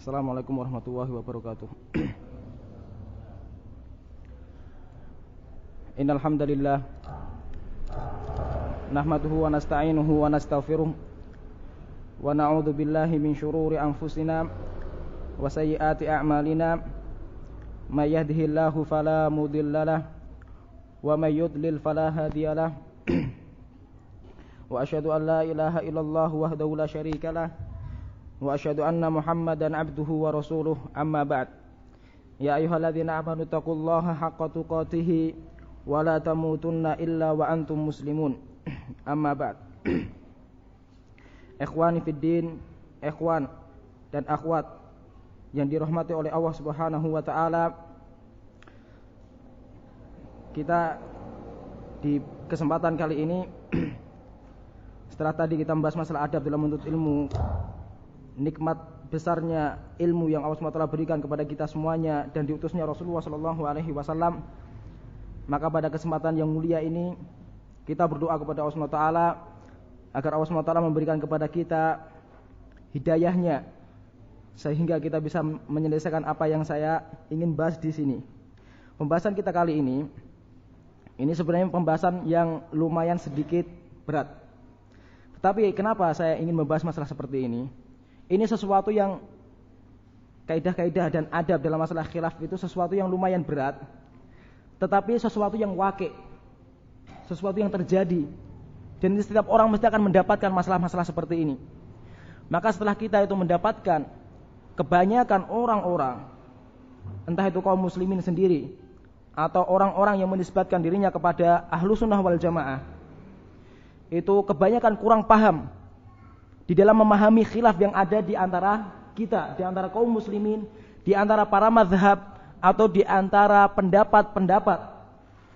Assalamualaikum warahmatullahi wabarakatuh. Innal hamdalillah nahmaduhu wa nasta'inuhu wa nastaghfiruh wa na'udzu billahi min shururi anfusina wa sayyiati a'malina may yahdihillahu fala mudhillalah wa may yudlil fala hadiyalah wa asyhadu an la ilaha illallah wahdahu la syarikalah wa asyhadu anna Muhammadan abduhu wa rasuluh, amma ba'd. Ya ayyuhalladzina amanu taqullaha haqqa tuqatih wa la tamutunna illa wa antum muslimun, amma ba'd. Ikhwani fid din, ikhwan dan akhwat yang dirahmati oleh Allah Subhanahu wa taala, kita di kesempatan kali ini setelah tadi kita membahas masalah adab dalam menuntut ilmu, nikmat besarnya ilmu yang Allah SWT berikan kepada kita semuanya dan diutusnya Rasulullah SAW, maka pada kesempatan yang mulia ini kita berdoa kepada Allah SWT agar Allah SWT memberikan kepada kita hidayahnya sehingga kita bisa menyelesaikan apa yang saya ingin bahas di sini. Pembahasan kita kali ini sebenarnya pembahasan yang lumayan sedikit berat. Tetapi kenapa saya ingin membahas masalah seperti ini? Ini sesuatu yang kaidah-kaidah dan adab dalam masalah khilaf itu sesuatu yang lumayan berat, tetapi sesuatu yang wakil, sesuatu yang terjadi, dan setiap orang mesti akan mendapatkan masalah-masalah seperti ini. Maka setelah kita itu mendapatkan kebanyakan orang-orang, entah itu kaum muslimin sendiri atau orang-orang yang menisbatkan dirinya kepada ahlu sunnah wal jamaah, itu kebanyakan kurang paham di dalam memahami khilaf yang ada di antara kita, di antara kaum muslimin, di antara para mazhab atau di antara pendapat-pendapat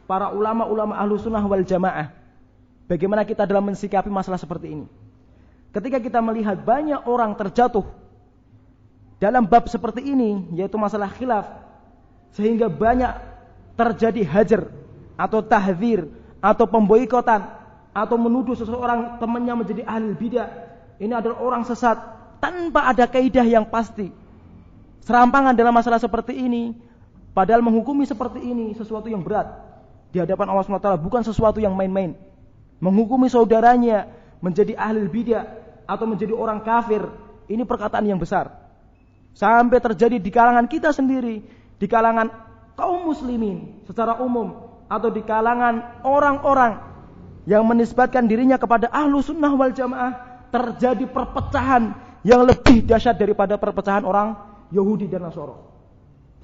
para ulama-ulama ahlu sunnah wal jamaah. Bagaimana kita dalam mensikapi masalah seperti ini? Ketika kita melihat banyak orang terjatuh dalam bab seperti ini, yaitu masalah khilaf, sehingga banyak terjadi hajar atau tahdzir atau pemboikotan atau menuduh seseorang temannya menjadi ahli bidah, ini adalah orang sesat tanpa ada kaidah yang pasti. Serampangan dalam masalah seperti ini, padahal menghukumi seperti ini sesuatu yang berat di hadapan Allah SWT, bukan sesuatu yang main-main. Menghukumi saudaranya menjadi ahli bidah atau menjadi orang kafir, ini perkataan yang besar. Sampai terjadi di kalangan kita sendiri, di kalangan kaum muslimin secara umum, atau di kalangan orang-orang yang menisbatkan dirinya kepada ahlu sunnah wal jamaah, terjadi perpecahan yang lebih dahsyat daripada perpecahan orang Yahudi dan Nasara.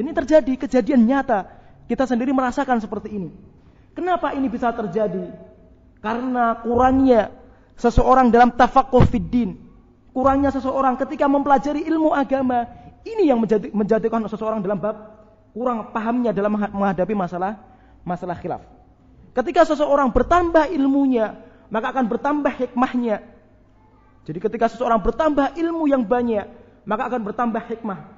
Ini terjadi, kejadian nyata. Kita sendiri merasakan seperti ini. Kenapa ini bisa terjadi? Karena kurangnya seseorang dalam tafaqquh fid din. Kurangnya seseorang ketika mempelajari ilmu agama. Ini yang menjadikan seseorang dalam bab kurang pahamnya dalam menghadapi masalah khilaf. Ketika seseorang bertambah ilmunya, maka akan bertambah hikmahnya. Jadi ketika seseorang bertambah ilmu yang banyak, maka akan bertambah hikmah.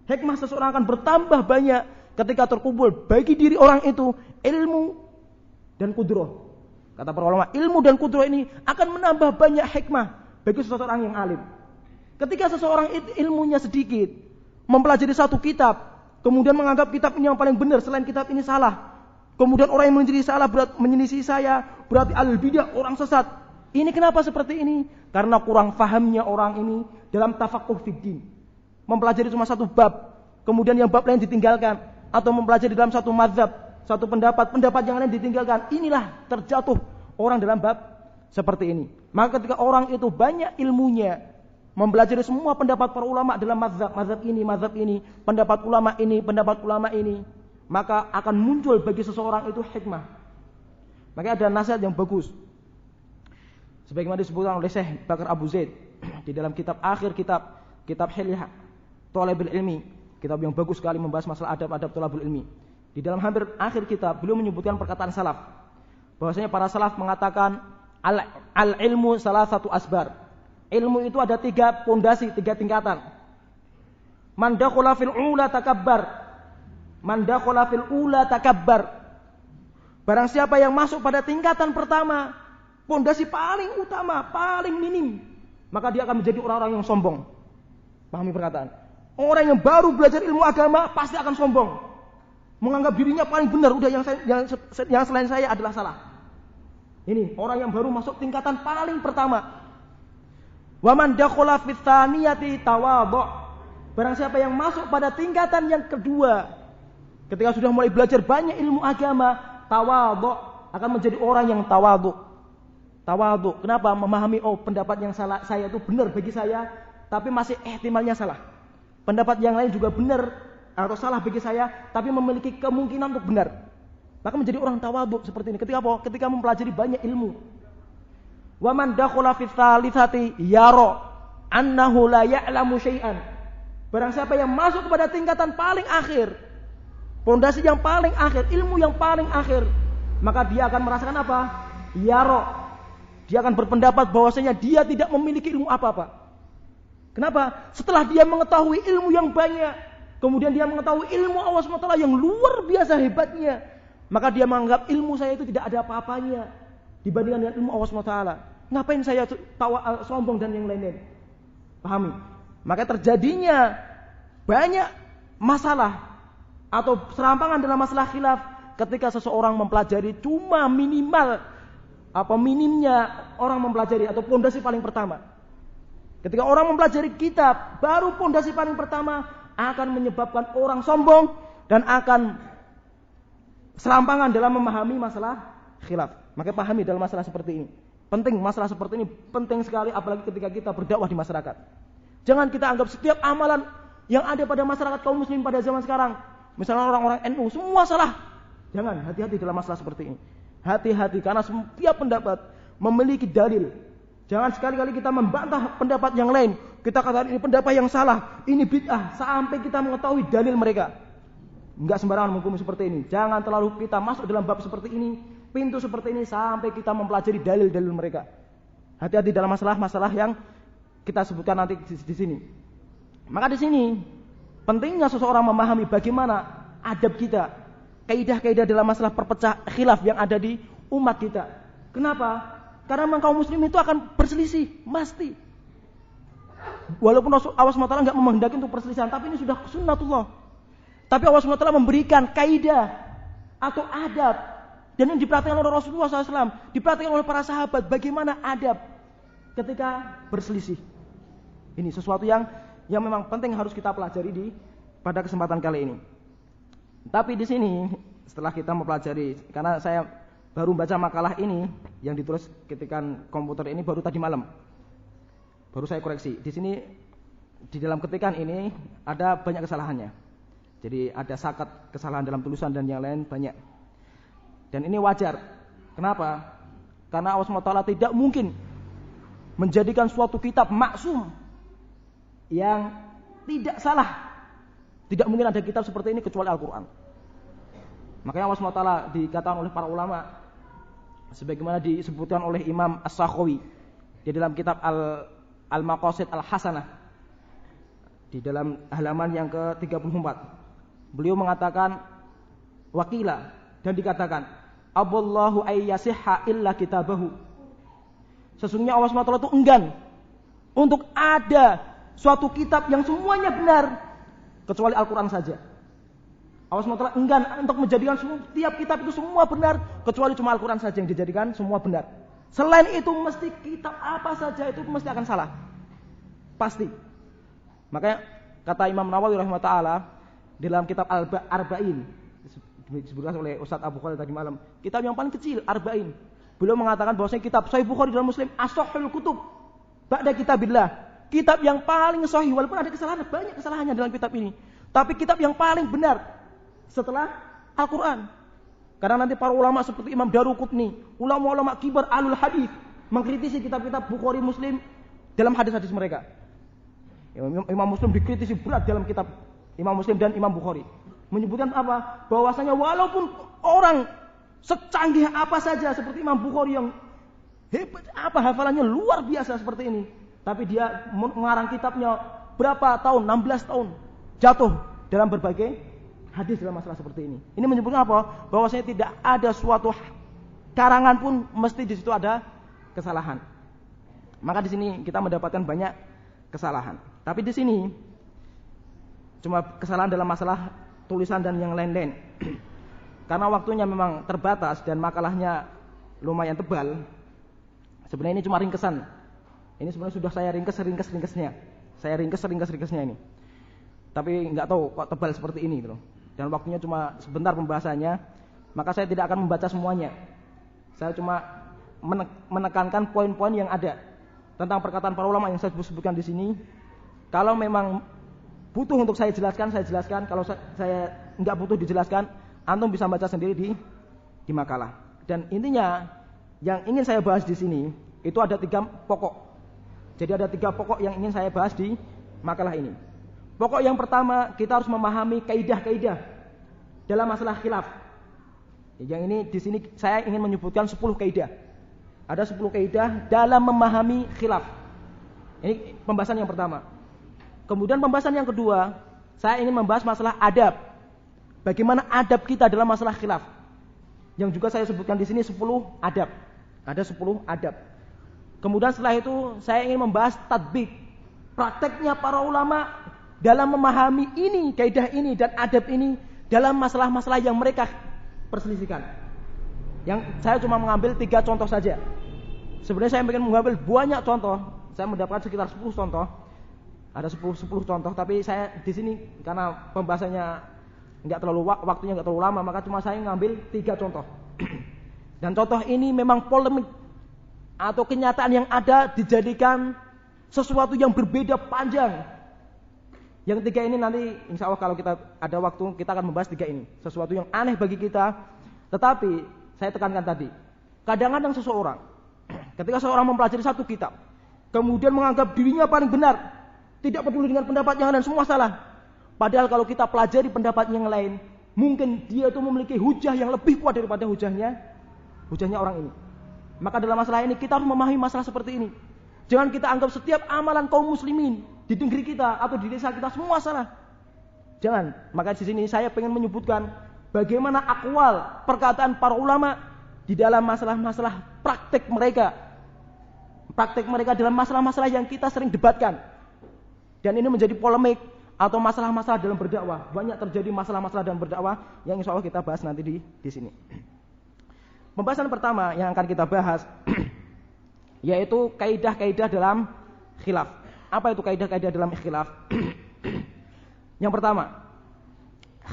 Hikmah seseorang akan bertambah banyak ketika terkumpul bagi diri orang itu ilmu dan kudrah. Kata para ulama, ilmu dan kudrah ini akan menambah banyak hikmah bagi seseorang yang alim. Ketika seseorang ilmunya sedikit, mempelajari satu kitab, kemudian menganggap kitab ini yang paling benar, selain kitab ini salah. Kemudian orang yang menyelisih salah menyelisih saya, berarti al-bidah, orang sesat. Ini kenapa seperti ini? Karena kurang fahamnya orang ini dalam tafaqquh fid din. Mempelajari cuma satu bab, kemudian yang bab lain ditinggalkan, atau mempelajari dalam satu mazhab, satu pendapat yang lain ditinggalkan. Inilah terjatuh orang dalam bab seperti ini. Maka ketika orang itu banyak ilmunya, mempelajari semua pendapat para ulama dalam mazhab ini, pendapat ulama ini, maka akan muncul bagi seseorang itu hikmah. Maka ada nasihat yang bagus, sebagaimana disebutkan oleh Syekh Bakar Abu Zaid di dalam kitab Hilyah Thalibul Ilmi, kitab yang bagus sekali membahas masalah adab-adab thalibul ilmi. Di dalam hampir akhir kitab beliau menyebutkan perkataan salaf, bahwasanya para salaf mengatakan al-ilmu salah satu asbar. Ilmu itu ada 3 pondasi, 3 tingkatan. Man dakhala fil ula takabbar. Barang siapa yang masuk pada tingkatan pertama, pondasi paling utama, paling minim, maka dia akan menjadi orang-orang yang sombong. Pahami perkataan. Orang yang baru belajar ilmu agama pasti akan sombong. Menganggap dirinya paling benar, udah yang selain saya adalah salah. Ini orang yang baru masuk tingkatan paling pertama. Wa man dakhala fi tsaniyati tawadhu. Barang siapa yang masuk pada tingkatan yang kedua, ketika sudah mulai belajar banyak ilmu agama, tawadhu, akan menjadi orang yang tawadhu. Tawadhu. Kenapa? Memahami pendapat yang salah saya itu benar bagi saya, tapi masih ihtimalnya salah. Pendapat yang lain juga benar atau salah bagi saya, tapi memiliki kemungkinan untuk benar. Maka menjadi orang tawadhu seperti ini. Ketika apa? Ketika mempelajari banyak ilmu. Wa man dakhala fi tsalitsati yara annahu la ya'lamu syai'an. Barang siapa yang masuk kepada tingkatan paling akhir, pondasi yang paling akhir, ilmu yang paling akhir, maka dia akan merasakan apa? Yaro. Dia akan berpendapat bahwasanya dia tidak memiliki ilmu apa-apa. Kenapa? Setelah dia mengetahui ilmu yang banyak, kemudian dia mengetahui ilmu Allah SWT yang luar biasa hebatnya, maka dia menganggap ilmu saya itu tidak ada apa-apanya dibandingkan dengan ilmu Allah SWT. Ngapain saya sombong dan yang lain-lain? Pahami? Maka terjadinya banyak masalah atau serampangan dalam masalah khilaf ketika seseorang mempelajari cuma minimnya orang mempelajari atau pondasi paling pertama. Ketika orang mempelajari kitab, baru pondasi paling pertama akan menyebabkan orang sombong dan akan serampangan dalam memahami masalah khilaf. Maka pahami dalam masalah seperti ini. Penting, masalah seperti ini penting sekali apalagi ketika kita berdakwah di masyarakat. Jangan kita anggap setiap amalan yang ada pada masyarakat kaum muslim pada zaman sekarang, misalnya orang-orang NU, semua salah. Jangan, hati-hati dalam masalah seperti ini. Hati-hati, karena setiap pendapat memiliki dalil. Jangan sekali-kali kita membantah pendapat yang lain. Kita katakan ini pendapat yang salah, ini bid'ah, sampai kita mengetahui dalil mereka. Enggak sembarangan menghukum seperti ini. Jangan terlalu kita masuk dalam bab seperti ini, pintu seperti ini, sampai kita mempelajari dalil-dalil mereka. Hati-hati dalam masalah-masalah yang kita sebutkan nanti di sini. Maka di sini pentingnya seseorang memahami bagaimana adab kita, kaidah-kaidah dalam masalah perpecah khilaf yang ada di umat kita. Kenapa? Karena memang kaum muslim itu akan berselisih, pasti. Walaupun Allah SWT enggak menghendaki untuk perselisihan, tapi ini sudah sunnatullah. Tapi Allah SWT memberikan kaidah atau adab, dan ini diperhatikan oleh Rasulullah SAW, diperhatikan oleh para sahabat bagaimana adab ketika berselisih. Ini sesuatu yang memang penting harus kita pelajari pada kesempatan kali ini. Tapi di sini setelah kita mempelajari, karena saya baru baca makalah ini yang ditulis ketika komputer ini baru tadi malam. Baru saya koreksi. Di sini di dalam ketikan ini ada banyak kesalahannya. Jadi ada sakat kesalahan dalam tulisan dan yang lain banyak. Dan ini wajar. Kenapa? Karena Allah SWT tidak mungkin menjadikan suatu kitab maksum yang tidak salah. Tidak mungkin ada kitab seperti ini kecuali Al-Quran. Makanya Allah SWT dikatakan oleh para ulama, sebagaimana disebutkan oleh Imam As-Sakhawi di dalam kitab Al-Maqasid Al-Hasanah, di dalam halaman yang ke-34. Beliau mengatakan, wakila, dan dikatakan, Aballahu ayyasihha illa kitabahu. Sesungguhnya Allah SWT itu enggan untuk ada suatu kitab yang semuanya benar kecuali Al-Quran saja. Allah SWT enggan untuk menjadikan setiap kitab itu semua benar kecuali cuma Al-Quran saja yang dijadikan semua benar. Selain itu mesti kitab apa saja itu mesti akan salah. Pasti. Makanya kata Imam Nawawi rahimahullah dalam kitab Arba'in disebutkan oleh Ustaz Abu Khalid tadi malam, kitab yang paling kecil Arba'in. Beliau mengatakan bahwasanya kitab Sahih Bukhari dan Muslim as-sahihul kutub ba'da kitabillah. Kitab yang paling sahih, walaupun ada kesalahan, banyak kesalahannya dalam kitab ini, tapi kitab yang paling benar setelah Al-Quran. Karena nanti para ulama seperti Imam Daruqutni, ulama-ulama kibar alul hadis, mengkritisi kitab-kitab Bukhari Muslim dalam hadis-hadis mereka. Imam Muslim dikritisi berat dalam kitab Imam Muslim dan Imam Bukhari. Menyebutkan apa? Bahwasanya walaupun orang secanggih apa saja seperti Imam Bukhari yang hebat, hafalannya luar biasa seperti ini, tapi dia mengarang kitabnya berapa tahun? 16 tahun jatuh dalam berbagai hadis dalam masalah seperti ini. Ini menyebutkan apa? Bahwasanya tidak ada suatu karangan pun mesti di situ ada kesalahan. Maka di sini kita mendapatkan banyak kesalahan. Tapi di sini Cuma kesalahan dalam masalah tulisan dan yang lain-lain. Karena waktunya memang terbatas dan makalahnya lumayan tebal. Sebenarnya ini cuma ringkesan. Ini sebenarnya sudah saya ringkesnya. Saya ringkesnya ini. Tapi nggak tahu kok tebal seperti ini gitu. Dan waktunya cuma sebentar pembahasannya, maka saya tidak akan membaca semuanya. Saya cuma menekankan poin-poin yang ada tentang perkataan para ulama yang saya sebutkan di sini. Kalau memang butuh untuk saya jelaskan. Kalau saya nggak butuh dijelaskan, antum bisa baca sendiri di makalah. Dan intinya yang ingin saya bahas di sini itu ada 3 pokok. Jadi ada 3 pokok yang ingin saya bahas di makalah ini. Pokok yang pertama, kita harus memahami kaidah-kaidah dalam masalah khilaf. Yang ini di sini saya ingin menyebutkan 10 kaidah. Ada 10 kaidah dalam memahami khilaf. Ini pembahasan yang pertama. Kemudian pembahasan yang kedua, saya ingin membahas masalah adab. Bagaimana adab kita dalam masalah khilaf. Yang juga saya sebutkan di sini 10 adab. Ada 10 adab. Kemudian setelah itu saya ingin membahas tatbik. Prakteknya para ulama dalam memahami ini, kaidah ini dan adab ini dalam masalah-masalah yang mereka perselisihkan. Yang saya cuma mengambil 3 contoh saja. Sebenarnya saya ingin mengambil banyak contoh. Saya mendapatkan sekitar 10 contoh. Ada 10 contoh, tapi saya di sini karena pembahasannya waktunya enggak terlalu lama, maka cuma saya ngambil 3 contoh. Dan contoh ini memang polemik atau kenyataan yang ada dijadikan sesuatu yang berbeda panjang. Yang 3 ini nanti insya Allah kalau kita ada waktu kita akan membahas 3 ini. Sesuatu yang aneh bagi kita. Tetapi saya tekankan tadi, kadang-kadang seseorang ketika seorang mempelajari satu kitab, kemudian menganggap dirinya paling benar, tidak peduli dengan pendapat yang lain, semua salah. Padahal kalau kita pelajari pendapat yang lain, mungkin dia itu memiliki hujah yang lebih kuat daripada hujahnya orang ini. Maka dalam masalah ini kita harus memahami masalah seperti ini. Jangan kita anggap setiap amalan kaum muslimin di negeri kita atau di desa kita semua salah. Jangan. Maka di sini saya ingin menyebutkan bagaimana akwal perkataan para ulama di dalam masalah-masalah praktek mereka. Praktek mereka dalam masalah-masalah yang kita sering debatkan. Dan ini menjadi polemik atau masalah-masalah dalam berdakwah. Banyak terjadi masalah-masalah dalam berdakwah yang insya Allah kita bahas nanti di sini. Pembahasan pertama yang akan kita bahas yaitu kaidah-kaidah dalam khilaf. Apa itu kaidah-kaidah dalam khilaf? Yang pertama,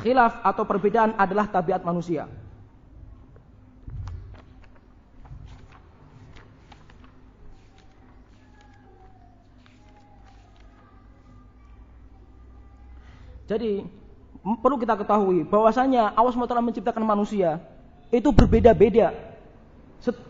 khilaf atau perbedaan adalah tabiat manusia. Jadi perlu kita ketahui bahwasanya Allah SWT menciptakan manusia itu berbeda-beda.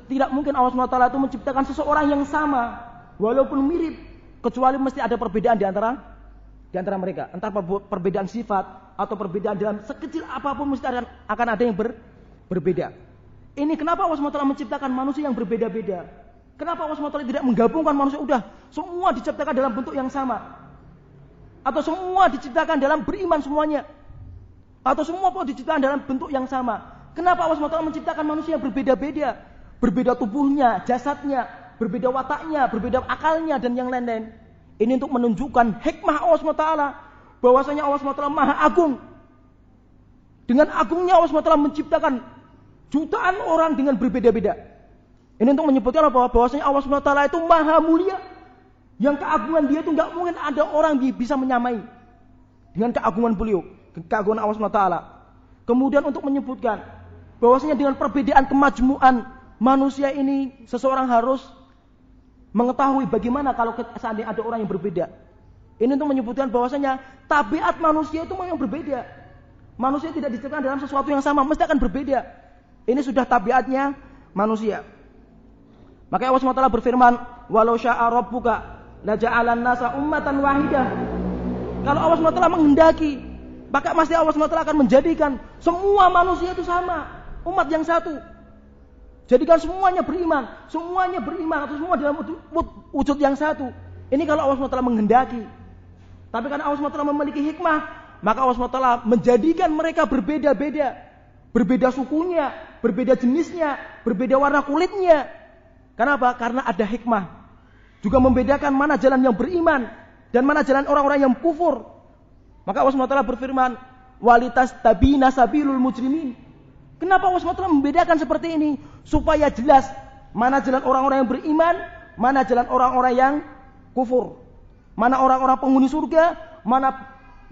Tidak mungkin Allah SWT itu menciptakan seseorang yang sama walaupun mirip, kecuali mesti ada perbedaan di antara mereka. Entah perbedaan sifat atau perbedaan dalam sekecil apapun mesti akan ada yang berbeda. Ini kenapa Allah SWT menciptakan manusia yang berbeda-beda? Kenapa Allah SWT tidak menggabungkan manusia semua diciptakan dalam bentuk yang sama? Atau semua diciptakan dalam beriman semuanya? Atau semua diciptakan dalam bentuk yang sama? Kenapa Allah SWT menciptakan manusia yang berbeda-beda? Berbeda tubuhnya, jasadnya, berbeda wataknya, berbeda akalnya dan yang lain-lain. Ini untuk menunjukkan hikmah Allah SWT, bahwasanya Allah SWT Maha Agung. Dengan agungnya Allah SWT menciptakan jutaan orang dengan berbeda-beda. Ini untuk menyebutkan apa? Bahwasanya Allah SWT itu Maha Mulia. Yang keagungan dia itu enggak mungkin ada orang bisa menyamai dengan keagungan beliau, keagungan Allah SWT. Kemudian untuk menyebutkan bahwasanya dengan perbedaan kemajmuan manusia ini, seseorang harus mengetahui bagaimana kalau seandainya ada orang yang berbeda. Ini untuk menyebutkan bahwasanya tabiat manusia itu memang berbeda. Manusia tidak diciptakan dalam sesuatu yang sama, mesti akan berbeda. Ini sudah tabiatnya manusia. Maka Allah SWT berfirman, "Walau syaa rabbuka la ja'alan nasa ummatan wahidah." Kalau Allah SWT menghendaki, maka pasti Allah SWT akan menjadikan semua manusia itu sama, umat yang satu. Jadikan semuanya beriman atau semua dalam wujud yang satu. Ini kalau Allah SWT menghendaki. Tapi karena Allah SWT memiliki hikmah, maka Allah SWT menjadikan mereka berbeda-beda. Berbeda sukunya, berbeda jenisnya, berbeda warna kulitnya. Kenapa? Karena ada hikmah. Juga membedakan mana jalan yang beriman dan mana jalan orang-orang yang kufur. Maka Allah SWT berfirman, walitas tabina sabilul mujrimin. Kenapa Allah SWT membedakan seperti ini? Supaya jelas mana jalan orang-orang yang beriman, mana jalan orang-orang yang kufur. Mana orang-orang penghuni surga, mana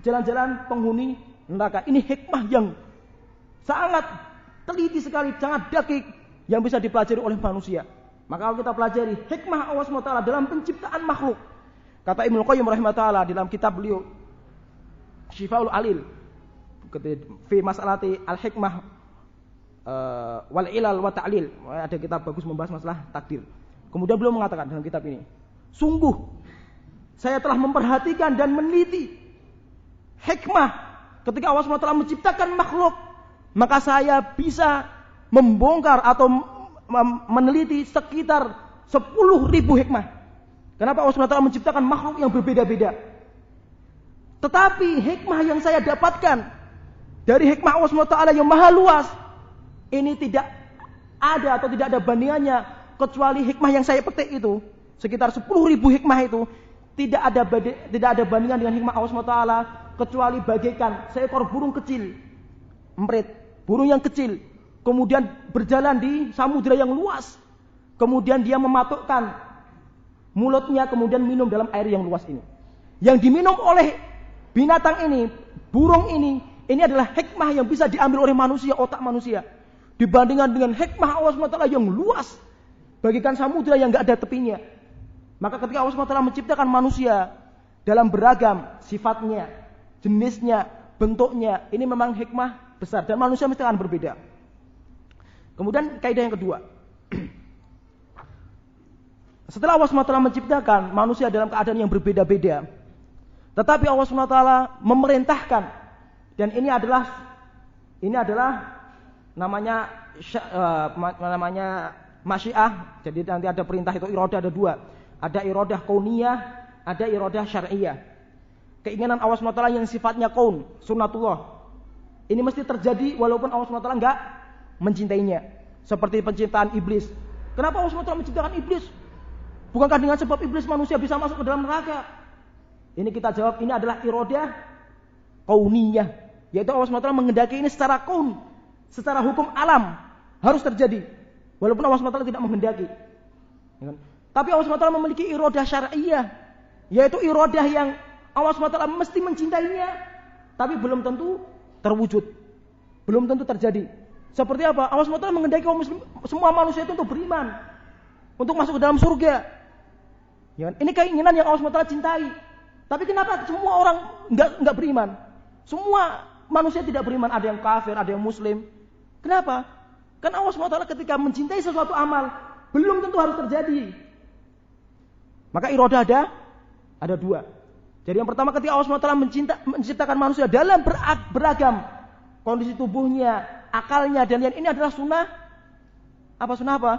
jalan-jalan penghuni neraka. Ini hikmah yang sangat teliti sekali, sangat dakik yang bisa dipelajari oleh manusia. Maka kalau kita pelajari hikmah Allah SWT dalam penciptaan makhluk. Kata Ibnu Qayyim rahimahullah dalam kitab beliau Syifaul Alil fi masalati al-hikmah wal ilal wa ta'lil. Ada kitab bagus membahas masalah takdir. Kemudian beliau mengatakan dalam kitab ini, sungguh saya telah memperhatikan dan meneliti hikmah ketika Allah SWT menciptakan makhluk, maka saya bisa membongkar atau meneliti sekitar 10.000 hikmah. Kenapa Allah SWT menciptakan makhluk yang berbeda-beda? Tetapi hikmah yang saya dapatkan dari hikmah Allah SWT yang maha luas, ini tidak ada atau tidak ada bandingannya kecuali hikmah yang saya petik itu, sekitar 10.000 hikmah itu, tidak ada bandingan dengan hikmah Allah SWT kecuali bagaikan seekor burung kecil, emprit, burung yang kecil, kemudian berjalan di samudera yang luas, kemudian dia mematukkan mulutnya, kemudian minum dalam air yang luas ini. Yang diminum oleh binatang ini, burung ini adalah hikmah yang bisa diambil oleh manusia, otak manusia, dibandingkan dengan hikmah Allah SWT yang luas, bagikan samudera yang gak ada tepinya. Maka ketika Allah SWT menciptakan manusia dalam beragam sifatnya, jenisnya, bentuknya, ini memang hikmah besar dan manusia mesti akan berbeda. Kemudian kaidah yang kedua, setelah Allah SWT menciptakan manusia dalam keadaan yang berbeda-beda, tetapi Allah SWT memerintahkan, dan ini adalah namanya masyiah. Jadi nanti ada perintah itu iradah, ada dua. Ada iradah kauniyah, ada iradah syar'iyah. Keinginan Allah SWT yang sifatnya kaun, sunnatullah, ini mesti terjadi walaupun Allah SWT enggak mencintainya. Seperti penciptaan iblis. Kenapa Allah SWT menciptakan iblis? Bukankah dengan sebab iblis manusia bisa masuk ke dalam neraka? Ini kita jawab, ini adalah iradah kauniyah, yaitu Allah SWT menghendaki ini secara kaun, secara hukum alam harus terjadi, walaupun Allah SWT tidak menghendaki. Tapi Allah SWT memiliki iradah syar'iyah, yaitu iradah yang Allah SWT mesti mencintainya, tapi belum tentu terwujud, belum tentu terjadi. Seperti apa? Allah SWT menghendaki semua manusia itu untuk beriman, untuk masuk ke dalam surga. Ini keinginan yang Allah SWT cintai. Tapi kenapa semua orang enggak beriman? Semua manusia tidak beriman, ada yang kafir, ada yang muslim. Kenapa? Karena Allah SWT ketika mencintai sesuatu amal, belum tentu harus terjadi. Maka iradah ada dua. Jadi yang pertama, ketika Allah SWT menciptakan manusia dalam beragam kondisi tubuhnya, akalnya, dan ini adalah sunnah. Apa sunnah apa?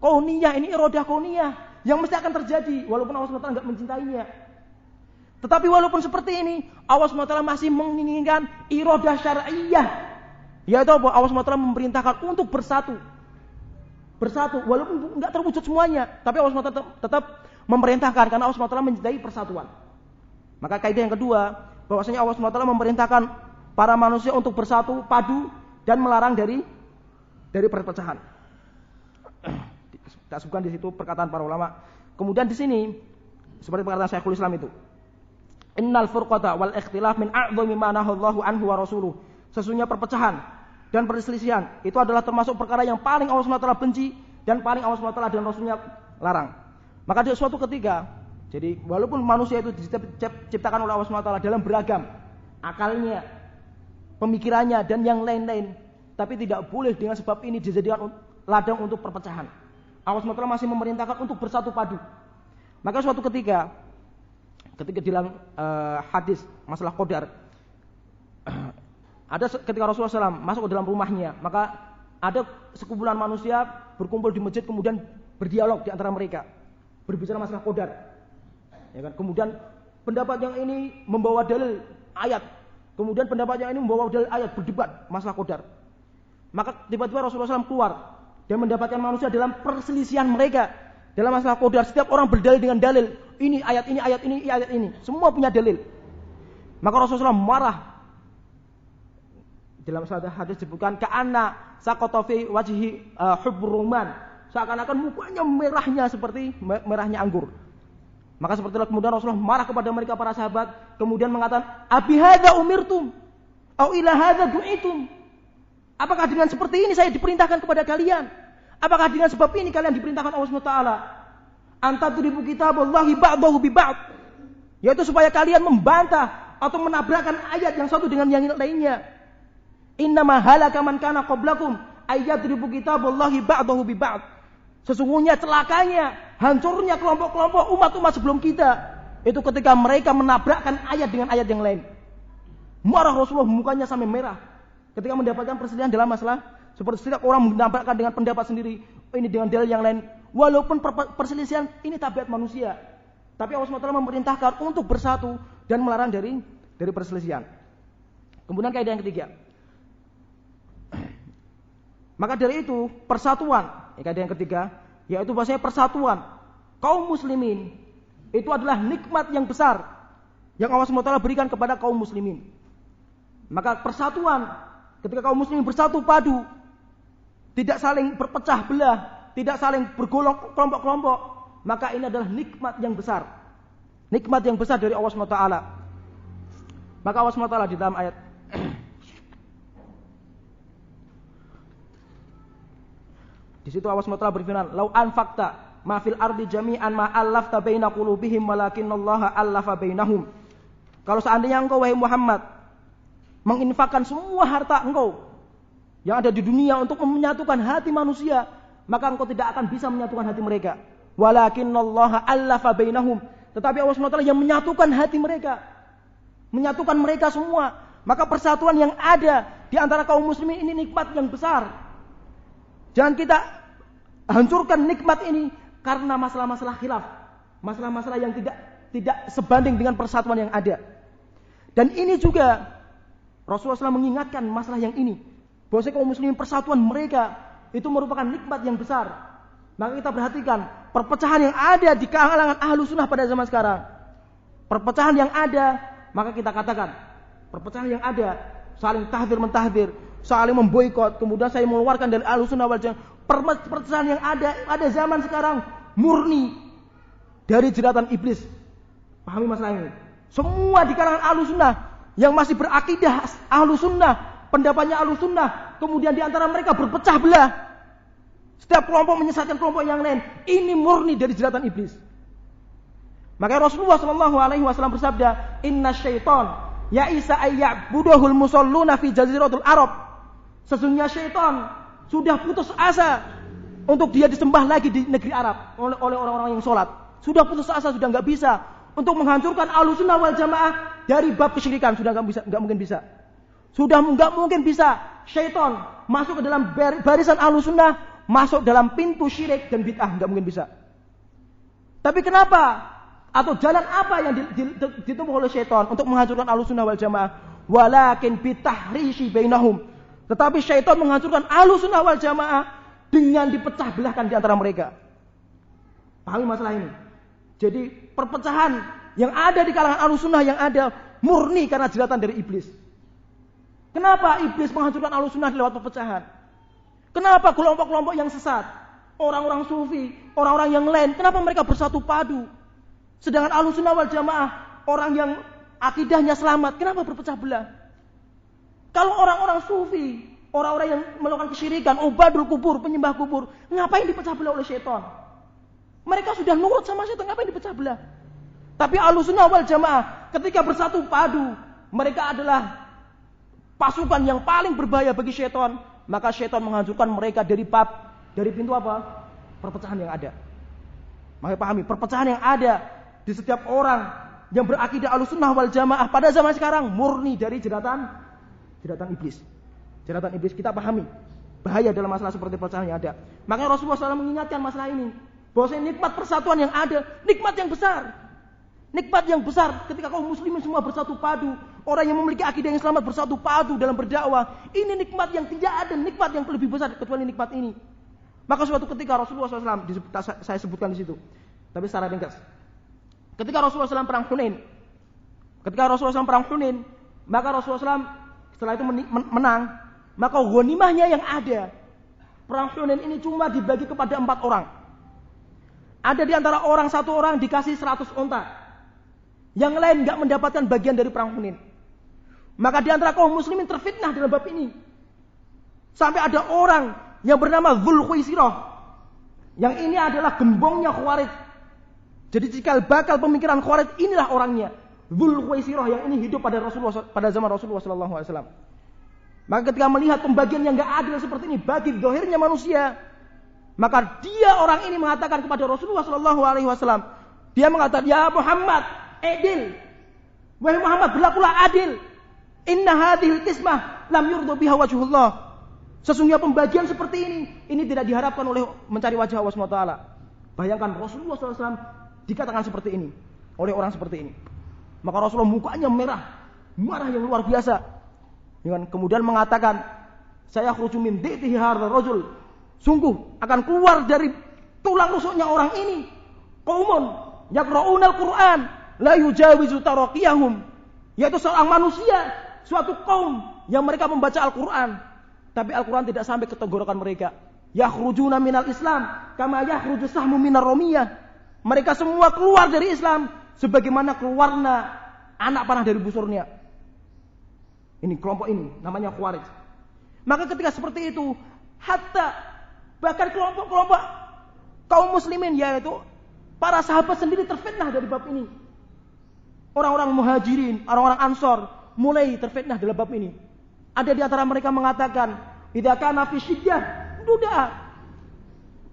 Kauniyah, ini iradah kauniyah yang mesti akan terjadi walaupun Allah SWT enggak mencintainya. Tetapi walaupun seperti ini, Allah SWT masih menginginkan iradah syar'iyah, yaitu apa? Allah SWT memerintahkan untuk bersatu, walaupun enggak terwujud semuanya, tapi Allah SWT tetap memerintahkan karena Allah SWT mencintai persatuan. Maka kaidah yang kedua, bahwasanya Allah SWT memerintahkan para manusia untuk bersatu, padu, dan melarang dari perpecahan. Tak sebutkan di situ perkataan para ulama. Kemudian di sini seperti perkataan Syekhul Islam itu, innal furqata wal ikhtilaf min a'dhami ma nahallahu anhu wa rasuluh. Sesungguhnya perpecahan dan perselisihan itu adalah termasuk perkara yang paling Allah SWT benci dan paling Allah SWT dan Rasulnya larang. Maka di suatu ketika, jadi walaupun manusia itu diciptakan oleh Allah SWT dalam beragam akalnya, pemikirannya, dan yang lain-lain, tapi tidak boleh dengan sebab ini dijadikan ladang untuk perpecahan. Allah SWT masih memerintahkan untuk bersatu padu. Maka suatu ketika dalam hadis masalah qadar, ada ketika Rasulullah SAW masuk ke dalam rumahnya, maka ada sekumpulan manusia berkumpul di masjid, kemudian berdialog di antara mereka, berbicara masalah qadar. Ya kan? Kemudian pendapat yang ini membawa dalil ayat, kemudian pendapat yang ini membawa dalil ayat, berdebat masalah qadar. Maka tiba-tiba Rasulullah SAW keluar dan mendapatkan manusia dalam perselisihan mereka dalam masalah qadar. Setiap orang berdalil dengan dalil, ini ayat ini, ayat ini, ayat ini, semua punya dalil. Maka Rasulullah marah. Dalam satu hadis disebutkan ka'anna saqata fi wajhi hubruman, seakan-akan mukanya merahnya seperti merahnya anggur. Maka seperti itu kemudian Rasulullah marah kepada mereka para sahabat, kemudian mengatakan, "Abi hadza umirtum au ila hadza du'itum?" Apakah dengan seperti ini saya diperintahkan kepada kalian? Apakah dengan sebab ini kalian diperintahkan Allah Subhanahu wa taala? Antadribu kitaballahi ba'dahu bi ba'd. Yaitu supaya kalian membantah atau menabrakkan ayat yang satu dengan yang lainnya. Innama halaka man kana qablakum ayyadribu kitaballahi ba'dahu bi ba'd. Sesungguhnya celakanya, hancurnya kelompok-kelompok umat-umat sebelum kita itu ketika mereka menabrakkan ayat dengan ayat yang lain. Marah Rasulullah, mukanya sampai merah ketika mendapatkan perselisihan dalam masalah seperti setiap orang menabrakkan dengan pendapat sendiri, ini dengan dalil yang lain. Walaupun perselisihan ini tabiat manusia, tapi Allah SWT memerintahkan untuk bersatu dan melarang dari perselisihan. Kemudian kaidah yang ketiga. Maka dari itu persatuan, kaidah yang ketiga, yaitu bahasanya persatuan kaum muslimin itu adalah nikmat yang besar yang Allah SWT berikan kepada kaum muslimin. Maka persatuan ketika kaum muslimin bersatu padu, tidak saling berpecah belah, tidak saling bergolong kelompok-kelompok, maka ini adalah nikmat yang besar. Nikmat yang besar dari Allah SWT. Maka Allah SWT di dalam ayat di situ Allah SWT berfirman, "Lau anfaqta ma fil ardi jami'an ma allafta baina qulubihim walakinallaha allafa bainahum." Kalau seandainya engkau wahai Muhammad menginfakkan semua harta engkau yang ada di dunia untuk menyatukan hati manusia, maka engkau tidak akan bisa menyatukan hati mereka. Walakinallaha allafa bainahum. Tetapi Allah SWT yang menyatukan hati mereka, menyatukan mereka semua. Maka persatuan yang ada di antara kaum muslimin ini nikmat yang besar. Jangan kita hancurkan nikmat ini karena masalah-masalah khilaf, masalah-masalah yang tidak sebanding dengan persatuan yang ada. Dan ini juga Rasulullah SAW mengingatkan masalah yang ini, bahwa kaum muslimin persatuan mereka itu merupakan nikmat yang besar. Maka kita perhatikan perpecahan yang ada di kalangan ahlu sunnah pada zaman sekarang. Perpecahan yang ada, maka kita katakan perpecahan yang ada, saling tahdir mentahdir, saling memboikot, kemudian saya mengeluarkan dari Ahlussunnah wal Jamaah. Perpecahan yang ada zaman sekarang murni dari jeratan iblis. Pahami masalah ini. Semua di kalangan Ahlussunnah yang masih berakidah Ahlussunnah, pendapatnya Ahlussunnah, kemudian di antara mereka berpecah belah. Setiap kelompok menyesatkan kelompok yang lain. Ini murni dari jeratan iblis. Maka Rasulullah SAW bersabda, "Inna syaitan ya'isa ayya'budahul musalluna fi jaziratul Arab." Sesungguhnya syaitan sudah putus asa untuk dia disembah lagi di negeri Arab oleh orang-orang yang sholat. Sudah putus asa, sudah nggak bisa untuk menghancurkan Ahlussunnah wal Jamaah dari bab kesyirikan, sudah nggak mungkin bisa. Sudah nggak mungkin bisa syaitan masuk ke dalam barisan Ahlussunnah, masuk dalam pintu syirik dan bid'ah, nggak mungkin bisa. Tapi kenapa? Atau jalan apa yang ditempuh oleh syaitan untuk menghancurkan Ahlussunnah wal Jamaah? Walakin bitahrishi bainahum. Tetapi syaitan menghancurkan Ahlussunnah wal Jamaah dengan dipecah belahkan di antara mereka. Pahami masalah ini. Jadi perpecahan yang ada di kalangan Ahlussunnah yang ada murni karena jeratan dari iblis. Kenapa iblis menghancurkan Ahlussunnah lewat perpecahan? Kenapa kelompok-kelompok yang sesat, orang-orang sufi, orang-orang yang lain, kenapa mereka bersatu padu? Sedangkan Ahlussunnah wal Jamaah, orang yang akidahnya selamat, kenapa berpecah belah? Kalau orang-orang sufi, orang-orang yang melakukan kesyirikan, ubadul kubur, penyembah kubur, ngapain dipecah belah oleh syaitan? Mereka sudah nurut sama syaitan, ngapain dipecah belah? Tapi Ahlussunnah wal Jamaah ketika bersatu padu, mereka adalah pasukan yang paling berbahaya bagi syaitan. Maka syaitan menghancurkan mereka dari pintu apa? Perpecahan yang ada. Maka pahami, perpecahan yang ada di setiap orang yang berakidah Ahlussunnah wal Jamaah pada zaman sekarang murni dari jeratan iblis. Jeratan iblis, kita pahami bahaya dalam masalah seperti perpecahan yang ada. Makanya Rasulullah SAW mengingatkan masalah ini, bahwa nikmat persatuan yang ada, nikmat yang besar. Nikmat yang besar ketika kaum muslimin semua bersatu padu, orang yang memiliki akidah yang selamat bersatu padu dalam berdakwah. Ini nikmat yang tidak ada nikmat yang lebih besar kecuali nikmat ini. Maka suatu ketika Rasulullah SAW, saya sebutkan di situ, tapi secara ringkas. Ketika Rasulullah SAW perang Hunain, Ketika Rasulullah SAW perang Hunain, maka Rasulullah SAW setelah itu menang, maka ghanimahnya yang ada perang Hunain ini cuma dibagi kepada 4 orang. Ada di antara satu orang dikasih 100 onta, yang lain nggak mendapatkan bagian dari perang Hunain. Maka di antara kaum muslimin terfitnah dalam bab ini, sampai ada orang yang bernama Dzul Khuwaisirah, yang ini adalah gembongnya Khawarij. Jadi cikal bakal pemikiran Khawarij inilah orangnya, Dzul Khuwaisirah, yang ini hidup pada zaman Rasulullah SAW. Maka ketika melihat pembagian yang gak adil seperti ini bagi zahirnya manusia, maka dia orang ini mengatakan kepada Rasulullah SAW, dia mengatakan, ya Muhammad, adil, wahai Muhammad, berlakulah adil. Inna hadhil qismah lam yurdu biha wajhullah. Sesungguhnya pembagian seperti ini tidak diharapkan oleh mencari wajah Allah SWT. Bayangkan Rasulullah SAW dikatakan seperti ini oleh orang seperti ini. Maka Rasulullah mukanya marah yang luar biasa. Kemudian mengatakan, saya khruju min dhi'tihi hadzal rajul. Sungguh akan keluar dari tulang rusuknya orang ini qaumun yaqra'unal Qur'an la yujawizu taraqiyahum, yaitu seorang manusia, suatu kaum yang mereka membaca Al-Qur'an, tapi Al-Qur'an tidak sampai ke tenggorokan mereka. Yakhrujuna minal Islam kama yakhruju sahmu minar ramiyah. Mereka semua keluar dari Islam sebagaimana keluarnya anak panah dari busurnya. Ini kelompok ini namanya Khawarij. Maka ketika seperti itu, bahkan kelompok-kelompok kaum muslimin, yaitu para sahabat sendiri terfitnah dari bab ini. Orang-orang muhajirin, orang-orang ansor mulai terfitnah dalam bab ini. Ada di antara mereka mengatakan, idza kana fi syiddah duda.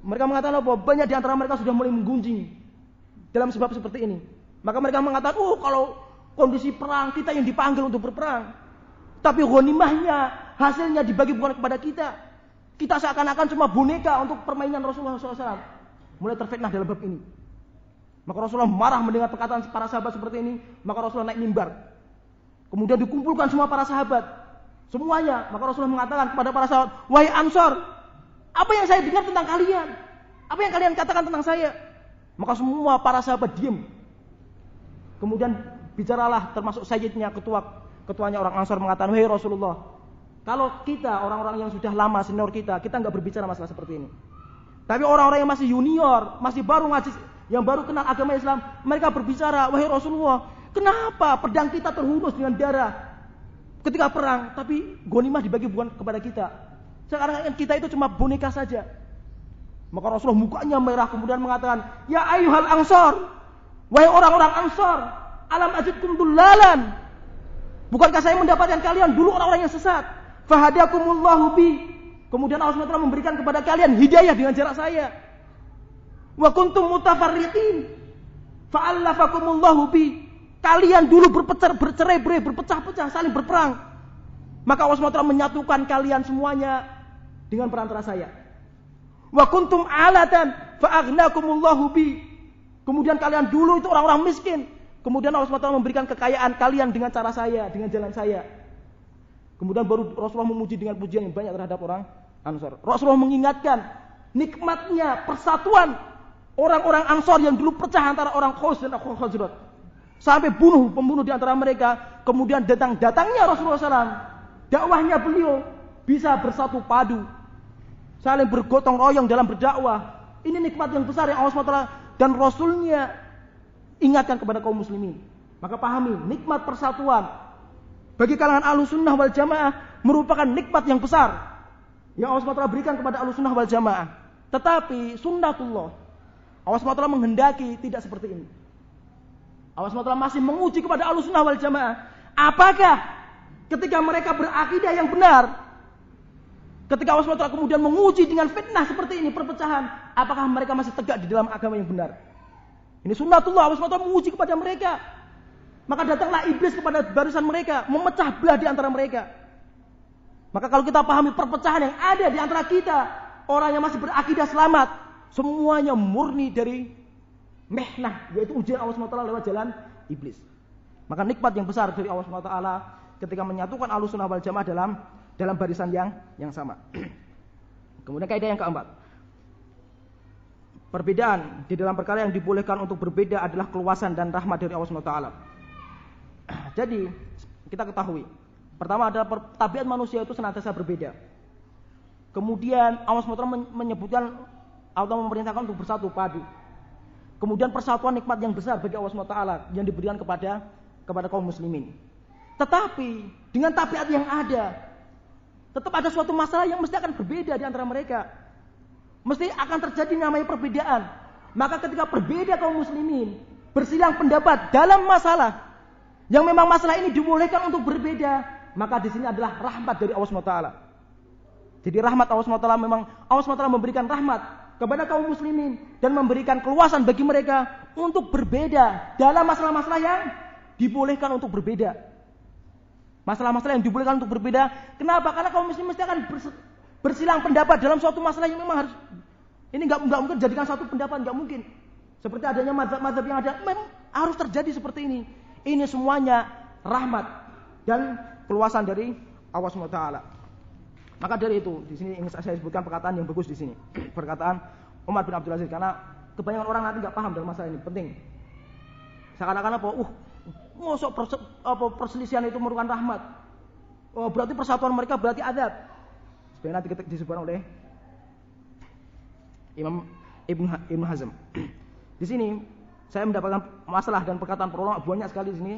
Mereka mengatakan bahwa banyak di antara mereka sudah mulai menggunjing dalam sebab seperti ini. Maka mereka mengatakan, kalau kondisi perang kita yang dipanggil untuk berperang, tapi ghanimahnya, hasilnya dibagi bukan kepada kita. Kita seakan-akan cuma boneka untuk permainan Rasulullah SAW. Mulai terfitnah dalam bab ini. Maka Rasulullah marah mendengar perkataan para sahabat seperti ini. Maka Rasulullah naik mimbar. Kemudian dikumpulkan semua para sahabat, semuanya. Maka Rasulullah mengatakan kepada para sahabat, wahai Ansor, apa yang saya dengar tentang kalian? Apa yang kalian katakan tentang saya? Maka semua para sahabat diam. Kemudian bicaralah termasuk sayyidnya, ketuanya orang Ansar mengatakan, wahai Rasulullah, kalau kita orang-orang yang sudah lama senior kita nggak berbicara masalah seperti ini. Tapi orang-orang yang masih junior, masih baru ngaji, yang baru kenal agama Islam, mereka berbicara, wahai Rasulullah, kenapa pedang kita terhunus dengan darah ketika perang, tapi ghanimah dibagi bukan kepada kita. Sekarang kita itu cuma boneka saja. Maka Rasulullah mukanya merah, kemudian mengatakan, ya ayyuhal Ansar, wahai orang-orang Ansar, alam ajidkum dullalan, bukankah saya mendapatkan kalian dulu orang-orang yang sesat? Fahadakumullahu bi. Kemudian Allah SWT memberikan kepada kalian hidayah dengan jarak saya. Wa kuntum mutafarriqin fa'allafakumullahu bi. Kalian dulu bercerai-berai, berpecah-pecah, saling berperang. Maka Allah SWT menyatukan kalian semuanya dengan perantara saya. Wa kuntum alatan fa'aghnakumullahu bi. Kemudian kalian dulu itu orang-orang miskin. Kemudian Allah SWT memberikan kekayaan kalian dengan cara saya, dengan jalan saya. Kemudian baru Rasulullah memuji dengan pujian yang banyak terhadap orang Ansar. Rasulullah mengingatkan nikmatnya persatuan orang-orang Ansar yang dulu pecah antara orang Khaus dan Khazraj. Sampai pembunuh di antara mereka. Kemudian datangnya Rasulullah SAW. Dakwahnya beliau bisa bersatu padu, saling bergotong royong dalam berdakwah. Ini nikmat yang besar yang Allah SWT dan Rasulnya ingatkan kepada kaum muslimin. Maka pahami, nikmat persatuan bagi kalangan Ahlussunnah wal Jamaah merupakan nikmat yang besar yang Allah SWT berikan kepada Ahlussunnah wal Jamaah. Tetapi sunnatullah, Allah SWT menghendaki tidak seperti ini. Allah SWT masih menguji kepada Ahlussunnah wal Jamaah, apakah ketika mereka berakidah yang benar, ketika Allah SWT kemudian menguji dengan fitnah seperti ini, perpecahan, apakah mereka masih tegak di dalam agama yang benar? Ini sunnatullah, Allah SWT menguji kepada mereka. Maka datanglah iblis kepada barisan mereka, memecah belah di antara mereka. Maka kalau kita pahami perpecahan yang ada di antara kita, orang yang masih berakidah selamat, semuanya murni dari mihnah, yaitu ujian Allah SWT lewat jalan iblis. Maka nikmat yang besar dari Allah SWT ketika menyatukan Ahlussunnah wal Jamaah dalam barisan yang sama. Kemudian kaidah yang keempat, perbedaan di dalam perkara yang dibolehkan untuk berbeda adalah keluasan dan rahmat dari Allah SWT. Jadi kita ketahui, pertama adalah tabiat manusia itu senantiasa berbeda. Kemudian Allah SWT menyebutkan atau memerintahkan untuk bersatu padu. Kemudian persatuan nikmat yang besar bagi Allah SWT yang diberikan kepada kaum muslimin. Tetapi dengan tabiat yang ada, tetap ada suatu masalah yang mesti akan berbeda di antara mereka. Mesti akan terjadi namanya perbedaan. Maka ketika berbeda kaum muslimin bersilang pendapat dalam masalah yang memang masalah ini dibolehkan untuk berbeda, maka di sini adalah rahmat dari Allah SWT. Jadi rahmat Allah SWT, memang Allah SWT memberikan rahmat kepada kaum muslimin dan memberikan keluasan bagi mereka untuk berbeda dalam masalah-masalah yang dibolehkan untuk berbeda. Masalah-masalah yang dibolehkan untuk berbeda. Kenapa? Karena kaum muslimin mesti akan bersilang pendapat dalam suatu masalah yang memang harus, ini nggak mungkin jadikan satu pendapat, nggak mungkin. Seperti adanya mazhab-mazhab yang ada, memang harus terjadi seperti ini. Ini semuanya rahmat dan keluasan dari Allah SWT. Maka dari itu, di sini ingin saya sebutkan perkataan yang bagus di sini. Perkataan Umar bin Abdul Aziz, karena kebanyakan orang nanti nggak paham dalam masalah ini. Penting. Seakan-akan perselisihan itu merupakan rahmat. Oh, berarti persatuan mereka berarti adab. Sebenarnya nanti disebutkan oleh Imam Ibn Hazm. Di sini saya mendapatkan masalah dan perkataan para ulama banyak sekali di sini.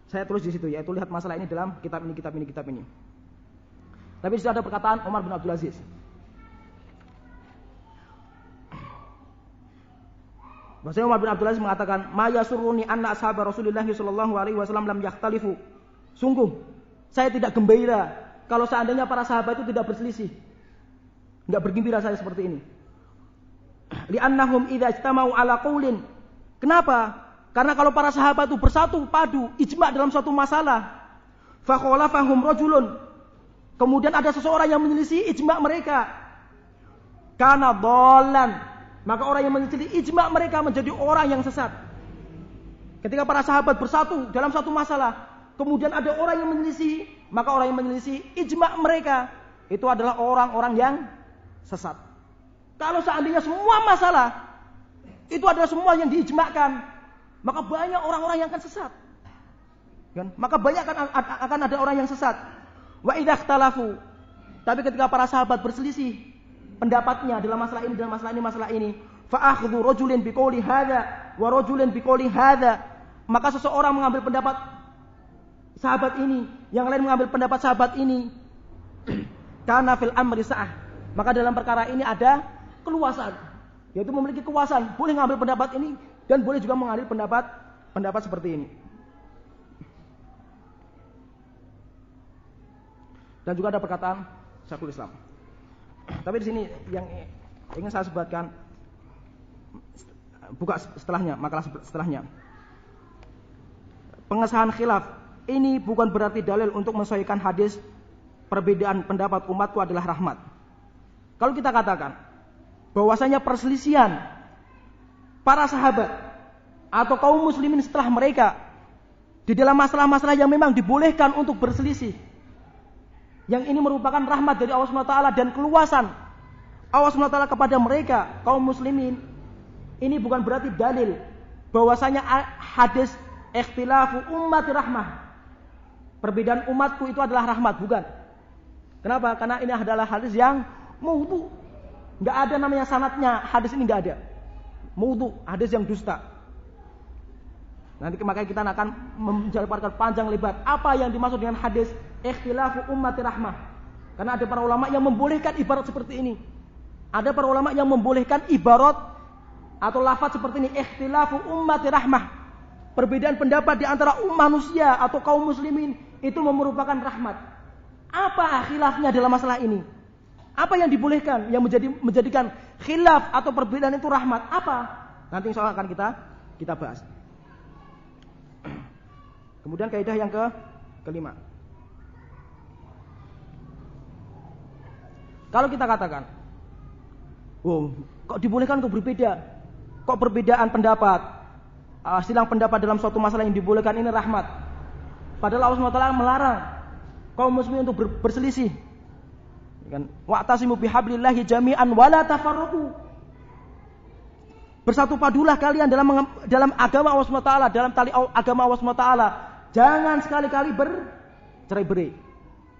Saya tulis di situ, yaitu lihat masalah ini dalam kitab ini. Tapi sudah ada perkataan Umar bin Abdul Aziz. Bahasa Umar bin Abdul Aziz mengatakan, "Ma yasurruni anna ashabar Rasulullah sallallahu alaihi wasallam lam yakhtalifu." Sungguh, saya tidak gembira kalau seandainya para sahabat itu tidak berselisih. Enggak bergembira saya seperti ini. Li'annahum idza ijtama'u ala qaulin. Kenapa? Karena kalau para sahabat itu bersatu padu, ijma' dalam suatu masalah, fa khalafahum rajulun, kemudian ada seseorang yang menyelisih ijma' mereka, kana dhallan, maka orang yang menyelisih ijma' mereka menjadi orang yang sesat. Ketika para sahabat bersatu dalam satu masalah, kemudian ada orang yang menyelisih, maka orang yang menyelisih ijma' mereka itu adalah orang-orang yang sesat. Kalau seandainya semua masalah itu adalah semua yang diijma'kan, maka banyak orang-orang yang akan sesat. Kan? Maka banyak akan ada orang yang sesat. Wa idza ikhtalafu, tapi ketika para sahabat berselisih pendapatnya dalam masalah ini, fa akhdhu rajulin biqouli hadza wa rajulin biqouli hadza, maka seseorang mengambil pendapat sahabat ini, yang lain mengambil pendapat sahabat ini, kana fil amri sa'ah, maka dalam perkara ini ada keluasan, yaitu memiliki kuasaan, boleh mengambil pendapat ini dan boleh juga mengambil pendapat seperti ini. Dan juga ada perkataan Syekhul Islam. Tapi di sini yang ingin saya sebutkan, buka setelahnya, makalah setelahnya. Pengesahan khilaf ini bukan berarti dalil untuk mensesuaikan hadis perbedaan pendapat umatku adalah rahmat. Kalau kita katakan bahwasanya perselisihan para sahabat atau kaum muslimin setelah mereka di dalam masalah-masalah yang memang dibolehkan untuk berselisih, yang ini merupakan rahmat dari Allah SWT dan keluasan Allah SWT kepada mereka, kaum muslimin, ini bukan berarti dalil bahwasanya hadis ikhtilafu ummati rahmah, perbedaan umatku itu adalah rahmat, bukan. Kenapa? Karena ini adalah hadis yang maudhu. Enggak ada namanya sanadnya, hadis ini enggak ada. Maudhu, hadis yang dusta. Nanti makanya kita akan menjabarkan panjang lebar apa yang dimaksud dengan hadis ikhtilafu ummati rahmah. Karena ada para ulama yang membolehkan ibarat seperti ini. Ada para ulama yang membolehkan ibarat atau lafaz seperti ini, ikhtilafu ummati rahmah. Perbedaan pendapat di antara manusia atau kaum muslimin itu merupakan rahmat. Apa khilafnya dalam masalah ini? Apa yang dibolehkan yang menjadikan khilaf atau perbedaan itu rahmat? Apa? Nanti insya Allah akan kita bahas. Kemudian kaidah yang kelima. Kalau kita katakan, kok dibolehkan untuk berbeda? Kok perbedaan pendapat, silang pendapat dalam suatu masalah yang dibolehkan ini rahmat? Padahal Allah SWT melarang kaum muslimin untuk berselisih. Kan? Wa'tasimu bihablillahi jami'an wala tafarraqu. Bersatu padulah kalian dalam agama Allah SWT, dalam tali agama Allah SWT. Jangan sekali-kali bercerai-berai,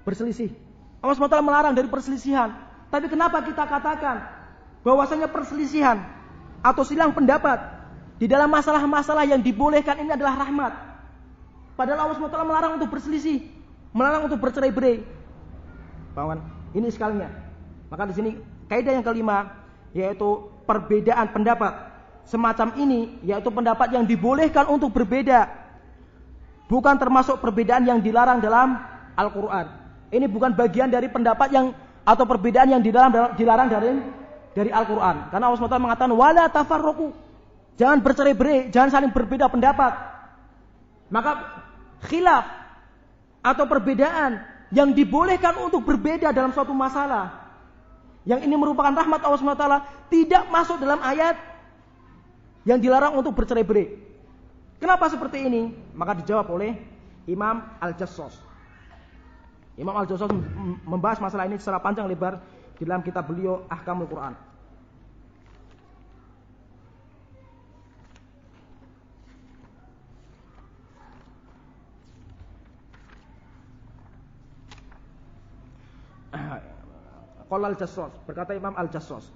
berselisih. Allah SWT melarang dari perselisihan. Tapi kenapa kita katakan bahwasanya perselisihan atau silang pendapat di dalam masalah-masalah yang dibolehkan ini adalah rahmat? Padahal Allah SWT melarang untuk berselisih, melarang untuk bercerai-berai. Paman, ini sekalinya. Maka di sini kaidah yang kelima yaitu perbedaan pendapat. Semacam ini yaitu pendapat yang dibolehkan untuk berbeda, bukan termasuk perbedaan yang dilarang dalam Al-Quran. Ini bukan bagian dari pendapat yang atau perbedaan yang dilarang dari Al-Quran. Karena Allah SWT mengatakan wala tafarruqu, jangan bercerai-berai, jangan saling berbeda pendapat. Maka khilaf atau perbedaan yang dibolehkan untuk berbeda dalam suatu masalah, yang ini merupakan rahmat Allah SWT, tidak masuk dalam ayat yang dilarang untuk bercerai-berai. Kenapa seperti ini? Maka dijawab oleh Imam Al-Jassos. Imam Al-Jassos membahas masalah ini secara panjang lebar di dalam kitab beliau Ahkamul Quran. Qala Al-Jassos, berkata Imam Al-Jassos.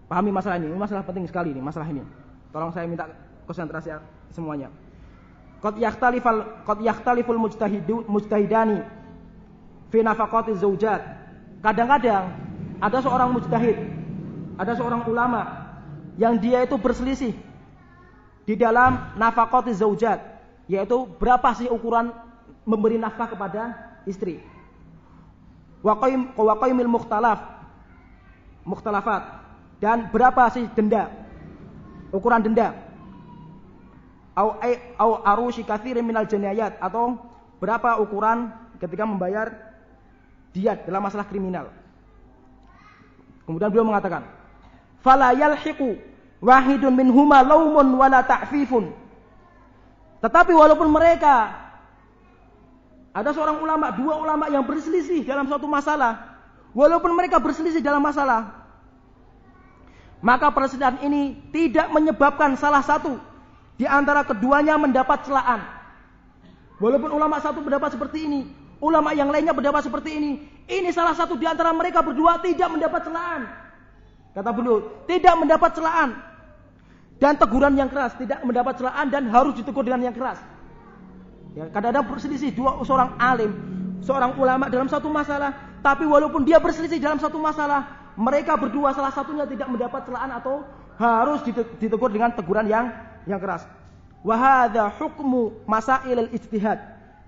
Pahami masalah ini masalah penting sekali ini, masalah ini. Tolong saya minta konsentrasi semuanya. Qad yakhtaliful mujtahidani fi nafaqati zaujat. Kadang-kadang ada seorang mujtahid, ada seorang ulama yang dia itu berselisih di dalam nafaqati zaujat, yaitu berapa sih ukuran memberi nafkah kepada istri. Wa qaimil mukhtalafat, dan berapa sih denda, ukuran denda. Au arushi katsirin minal jinayat, atau berapa ukuran ketika membayar diat dalam masalah kriminal. Kemudian beliau mengatakan, fala yalhiqu wahidun minhuma laumun wala ta'fifun. Tetapi walaupun mereka, ada seorang ulama, dua ulama yang berselisih dalam suatu masalah, walaupun mereka berselisih dalam masalah, maka perselisihan ini tidak menyebabkan salah satu di antara keduanya mendapat celaan. Walaupun ulama satu pendapat seperti ini, ulama yang lainnya pendapat seperti ini salah satu di antara mereka berdua tidak mendapat celaan. Kata beliau, tidak mendapat celaan dan teguran yang keras, tidak mendapat celaan dan harus ditegur dengan yang keras. Ya, kadang-kadang berselisih seorang alim, seorang ulama dalam satu masalah, tapi walaupun dia berselisih dalam satu masalah, mereka berdua salah satunya tidak mendapat celaan atau harus ditegur dengan teguran yang keras. Wa hadza hukmu masailil ijtihad.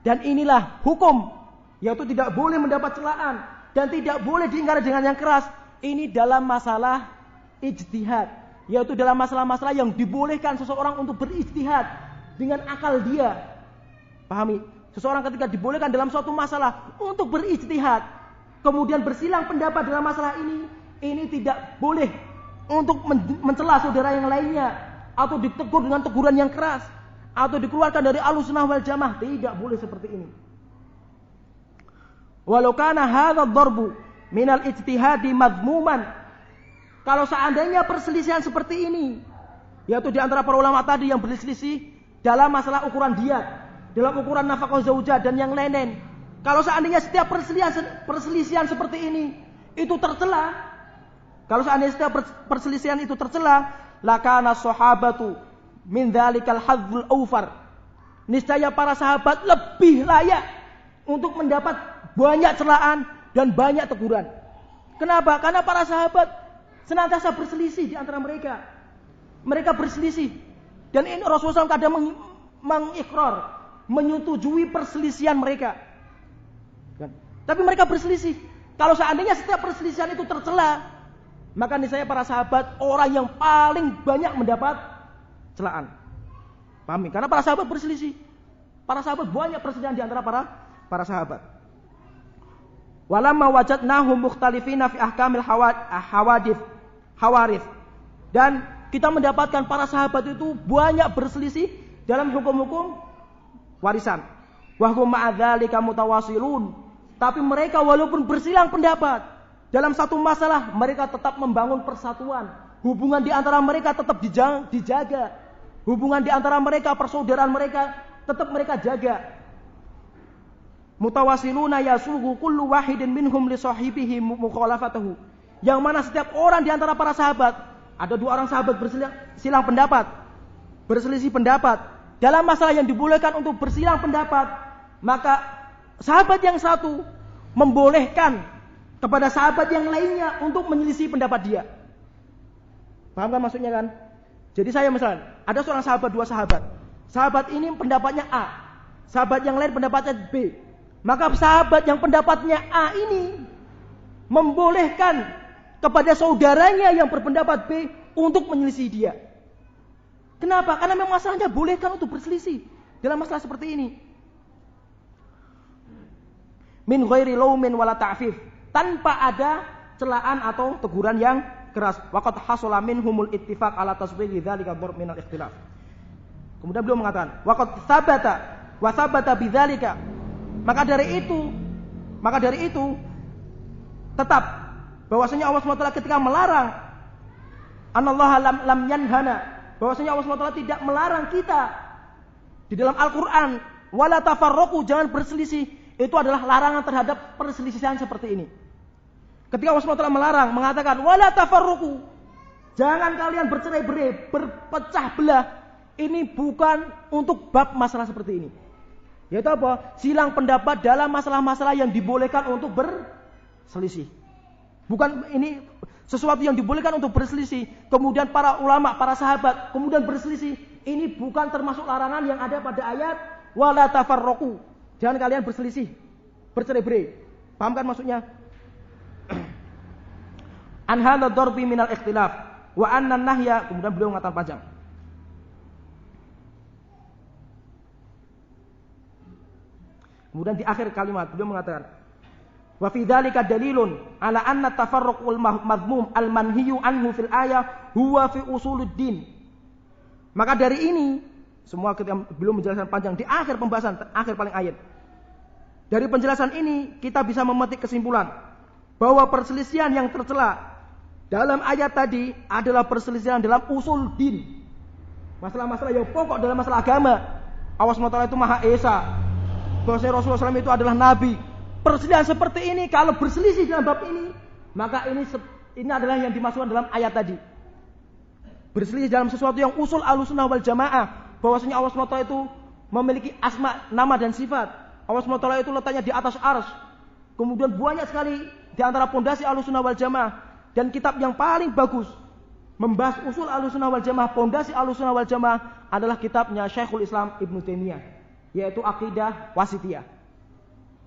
Dan inilah hukum, yaitu tidak boleh mendapat celaan dan tidak boleh diingkari dengan yang keras. Ini dalam masalah ijtihad, yaitu dalam masalah-masalah yang dibolehkan seseorang untuk berijtihad dengan akal dia. Pahami? Seseorang ketika dibolehkan dalam suatu masalah untuk berijtihad, kemudian bersilang pendapat dalam masalah ini tidak boleh untuk mencela saudara yang lainnya, atau ditegur dengan teguran yang keras, atau dikeluarkan dari Ahlussunnah wal Jamaah. Tidak boleh seperti ini. Walau kana hadza ad-darbu minal ijtihadi madhmuman. Kalau seandainya perselisihan seperti ini, yaitu di antara para ulama tadi yang berselisih dalam masalah ukuran diat, dalam ukuran nafkah zaujah dan yang lain-lain, kalau seandainya setiap perselisihan seperti ini itu tercela, kalau seandainya setiap perselisihan itu tercela, lakana sahabatu min dzalikal hadzul awfar. Niscaya para sahabat lebih layak untuk mendapat banyak celaan dan banyak teguran. Kenapa? Karena para sahabat senantiasa berselisih di antara mereka. Mereka berselisih. Dan ini Rasulullah SAW kadang mengikrar, menyetujui perselisihan mereka. Tapi mereka berselisih. Kalau seandainya setiap perselisihan itu tercela, maka niscaya para sahabat orang yang paling banyak mendapat celaan. Pahami? Karena para sahabat berselisih. Para sahabat banyak perselisihan di antara para sahabat. Walamma wajadnahum mukhtalifina fi ahkamil hawadith. Dan kita mendapatkan para sahabat itu banyak berselisih dalam hukum-hukum warisan. Wa hum ma'adzalika mutawasilun. Tapi mereka walaupun bersilang pendapat dalam satu masalah, mereka tetap membangun persatuan. Hubungan di antara mereka tetap dijaga. Hubungan di antara mereka, persaudaraan mereka tetap mereka jaga. Mutawasiluna yasugu kullu wahidin minhum li sahibihi mukhalafatahu. Yang mana setiap orang di antara para sahabat, ada 2 orang sahabat bersilang pendapat, berselisih pendapat dalam masalah yang dibolehkan untuk bersilang pendapat, maka sahabat yang satu membolehkan kepada sahabat yang lainnya untuk menyelisih pendapat dia. Paham kan maksudnya kan? Jadi saya misalnya, ada seorang sahabat, 2 sahabat. Sahabat ini pendapatnya A, sahabat yang lain pendapatnya B. Maka sahabat yang pendapatnya A ini membolehkan kepada saudaranya yang berpendapat B untuk menyelisih dia. Kenapa? Karena memang masalahnya bolehkan untuk berselisih dalam masalah seperti ini. Min ghairi laumin wala ta'fif, tanpa ada celaan atau teguran yang keras. Waqad hasala minhumul ittifaq ala tasbighi dzalika dhurb min al-ikhtilaf. Kemudian beliau mengatakan, waqad thabata wa thabata bidzalika. Maka dari itu tetap bahwasanya Allah SWT ketika melarang, anallaha lam yanhana, bahwasanya Allah SWT tidak melarang kita di dalam Al-Qur'an, wala tafarraqu, jangan berselisih. Itu adalah larangan terhadap perselisihan seperti ini. Ketika Allah SWT melarang, mengatakan wala tafarruqu, jangan kalian bercerai-berai, berpecah belah. Ini bukan untuk bab masalah seperti ini. Yaitu apa? Silang pendapat dalam masalah-masalah yang dibolehkan untuk berselisih. Bukan ini sesuatu yang dibolehkan untuk berselisih. Kemudian para ulama, para sahabat kemudian berselisih. Ini bukan termasuk larangan yang ada pada ayat wala tafarruqu. Jangan kalian berselisih, bercerai-berai. Paham kan maksudnya? An hadza darbi minal ikhtilaf wa anna nahya, kemudian beliau mengatakan panjang. Kemudian di akhir kalimat beliau mengatakan wa fi dzalika dalilun ala anna tafarruq wal madmum al manhiyu anhu fil ayah huwa fi usuluddin. Maka dari ini semua ketika beliau menjelaskan panjang di akhir pembahasan, akhir paling ayat. Dari penjelasan ini kita bisa memetik kesimpulan bahwa perselisihan yang tercela dalam ayat tadi adalah perselisihan dalam usul din. Masalah-masalah yang pokok dalam masalah agama. Allah SWT itu Maha Esa. Bahwasanya Rasulullah SAW itu adalah Nabi. Perselisihan seperti ini kalau berselisih dalam bab ini, maka ini adalah yang dimasukkan dalam ayat tadi. Berselisih dalam sesuatu yang usul Ahlussunnah wal Jamaah, bahwasanya Allah SWT itu memiliki asma, nama dan sifat. Allah SWT itu letaknya di atas arsy. Kemudian banyak sekali di antara pondasi Ahlussunnah wal Jamaah, dan kitab yang paling bagus membahas usul Ahlussunnah wal Jamaah, pondasi Ahlussunnah wal Jamaah adalah kitabnya Syekhul Islam Ibnu Taimiyah, yaitu Aqidah Wasithiyah.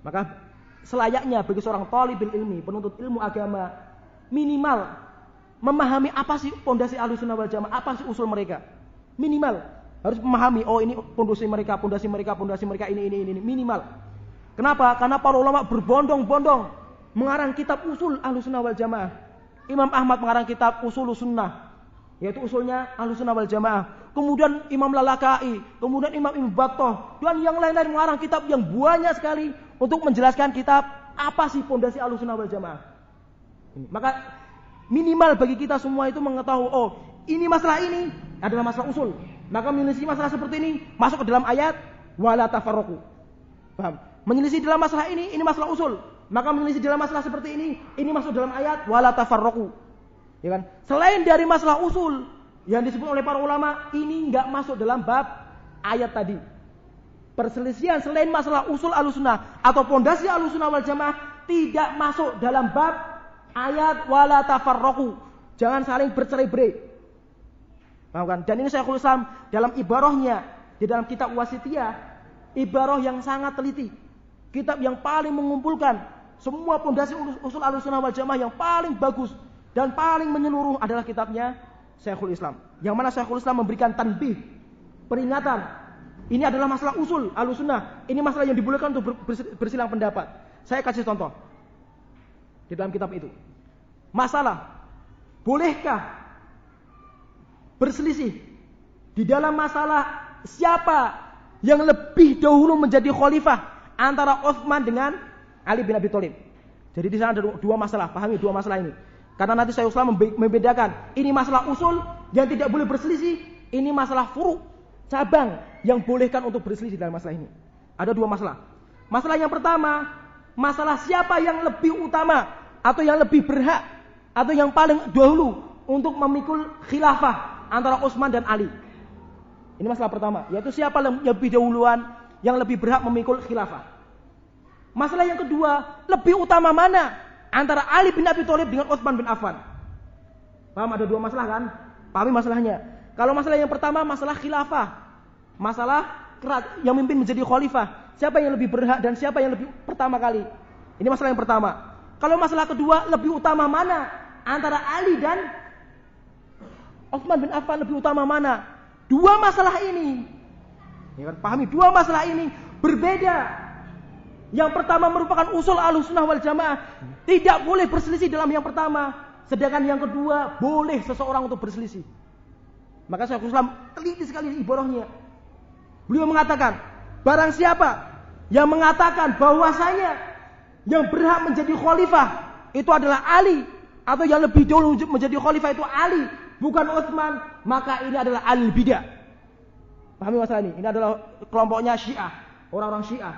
Maka selayaknya bagi seorang thalibul ilmi, penuntut ilmu agama, minimal memahami apa sih pondasi Ahlussunnah wal Jamaah, apa sih usul mereka. Minimal harus memahami, oh ini pondasi mereka ini minimal. Kenapa? Karena para ulama berbondong-bondong mengarang kitab usul Ahlussunnah wal Jamaah. Imam Ahmad mengarang kitab Ushulus Sunnah, yaitu usulnya Ahlussunnah wal Jamaah. Kemudian Imam Lalaka'i, kemudian Imam Ibnu Battah, dan yang lain-lain mengarang kitab yang banyak sekali untuk menjelaskan kitab apa sih pondasi Ahlussunnah wal Jamaah. Maka minimal bagi kita semua itu mengetahui, oh ini masalah ini adalah masalah usul. Maka menyelisih masalah seperti ini masuk ke dalam ayat wala tafarraqu. Paham? Menyelisih dalam masalah ini masalah usul. Maka menyelisih dalam masalah seperti ini masuk dalam ayat wala tafarraqu. Ya kan? Selain dari masalah usul yang disebut oleh para ulama, ini enggak masuk dalam bab ayat tadi. Perselisihan selain masalah usul Ahlussunnah atau pondasi Ahlussunnah wal Jamaah tidak masuk dalam bab ayat wala tafarraqu. Jangan saling bercerai-berai. Paham kan? Dan ini Syekhul Islam dalam ibarahnya di dalam kitab Wasithiyah, ibarah yang sangat teliti. Kitab yang paling mengumpulkan semua pondasi usul Ahlussunnah wal Jamaah yang paling bagus dan paling menyeluruh adalah kitabnya Syekhul Islam. Yang mana Syekhul Islam memberikan tanbih, peringatan. Ini adalah masalah usul Ahlussunnah. Ini masalah yang dibolehkan untuk bersilang pendapat. Saya kasih contoh di dalam kitab itu. Masalah, bolehkah berselisih di dalam masalah siapa yang lebih dahulu menjadi khalifah antara Utsman dengan Ali bin Abi Thalib. Jadi di sana ada 2 masalah, pahami 2 masalah ini. Karena nanti Syekhul Islam membedakan ini masalah usul yang tidak boleh berselisih, ini masalah furu cabang yang bolehkan untuk berselisih dalam masalah ini. Ada 2 masalah. Masalah yang pertama, masalah siapa yang lebih utama atau yang lebih berhak atau yang paling dahulu untuk memikul khilafah antara Utsman dan Ali. Ini masalah pertama, yaitu siapa yang lebih dahuluan yang lebih berhak memikul khilafah. Masalah yang kedua, lebih utama mana antara Ali bin Abi Thalib dengan Utsman bin Affan. Paham, ada 2 masalah kan? Pahami masalahnya. Kalau masalah yang pertama, masalah khilafah. Masalah yang memimpin menjadi khalifah. Siapa yang lebih berhak dan siapa yang lebih pertama kali. Ini masalah yang pertama. Kalau masalah kedua, lebih utama mana antara Ali dan Utsman bin Affan, lebih utama mana? 2 masalah ini, ya kan, pahami, 2 masalah ini berbeda. Yang pertama merupakan usul Ahlussunnah wal Jamaah, tidak boleh berselisih dalam yang pertama. Sedangkan yang kedua, boleh seseorang untuk berselisih. Maka Syekhul Islam teliti sekali ibarahnya. Beliau mengatakan, barang siapa yang mengatakan bahwasanya yang berhak menjadi khalifah itu adalah Ali, atau yang lebih dulu menjadi khalifah itu Ali, bukan Utsman, maka ini adalah al-bidah. Pahami masalah ini? Ini adalah kelompoknya Syiah, orang-orang Syiah.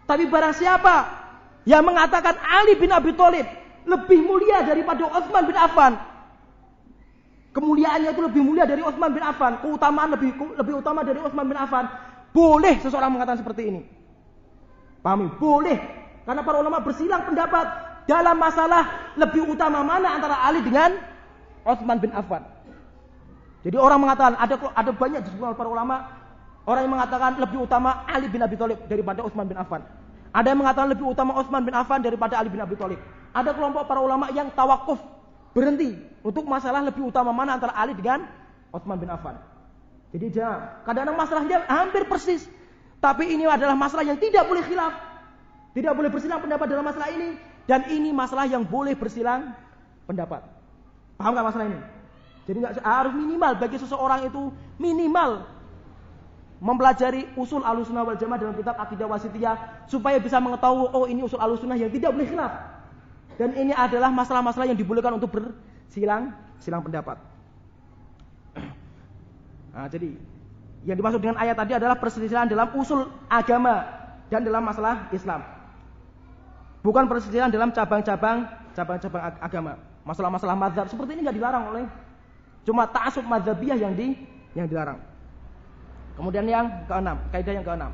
Tapi barang siapa yang mengatakan Ali bin Abi Thalib lebih mulia daripada Utsman bin Affan, kemuliaannya itu lebih mulia dari Utsman bin Affan, keutamaan lebih utama dari Utsman bin Affan, boleh seseorang mengatakan seperti ini. Pahami? Boleh. Karena para ulama bersilang pendapat dalam masalah lebih utama mana antara Ali dengan Utsman bin Affan. Jadi orang mengatakan, ada banyak di para ulama, orang yang mengatakan lebih utama Ali bin Abi Thalib daripada Utsman bin Affan. Ada yang mengatakan lebih utama Utsman bin Affan daripada Ali bin Abi Thalib. Ada kelompok para ulama yang tawakuf, berhenti untuk masalah lebih utama mana antara Ali dengan Utsman bin Affan. Jadi jangan, kadang-kadang masalahnya hampir persis, tapi ini adalah masalah yang tidak boleh khilaf, tidak boleh bersilang pendapat dalam masalah ini, dan ini masalah yang boleh bersilang pendapat. Paham gak masalah ini? Jadi harus minimal bagi seseorang itu minimal mempelajari usul Ahlussunnah wal Jamaah dalam kitab Aqidah Wasithiyah supaya bisa mengetahui, oh ini usul Ahlussunnah yang tidak boleh khilaf. Dan ini adalah masalah-masalah yang dibolehkan untuk bersilang pendapat. Nah, jadi yang dimaksud dengan ayat tadi adalah perselisihan dalam usul agama dan dalam masalah Islam. Bukan perselisihan dalam cabang-cabang agama. Masalah-masalah mazhab seperti ini enggak dilarang oleh, cuma ta'assub mazhabiyah yang dilarang. Kemudian yang keenam, kaidah yang keenam.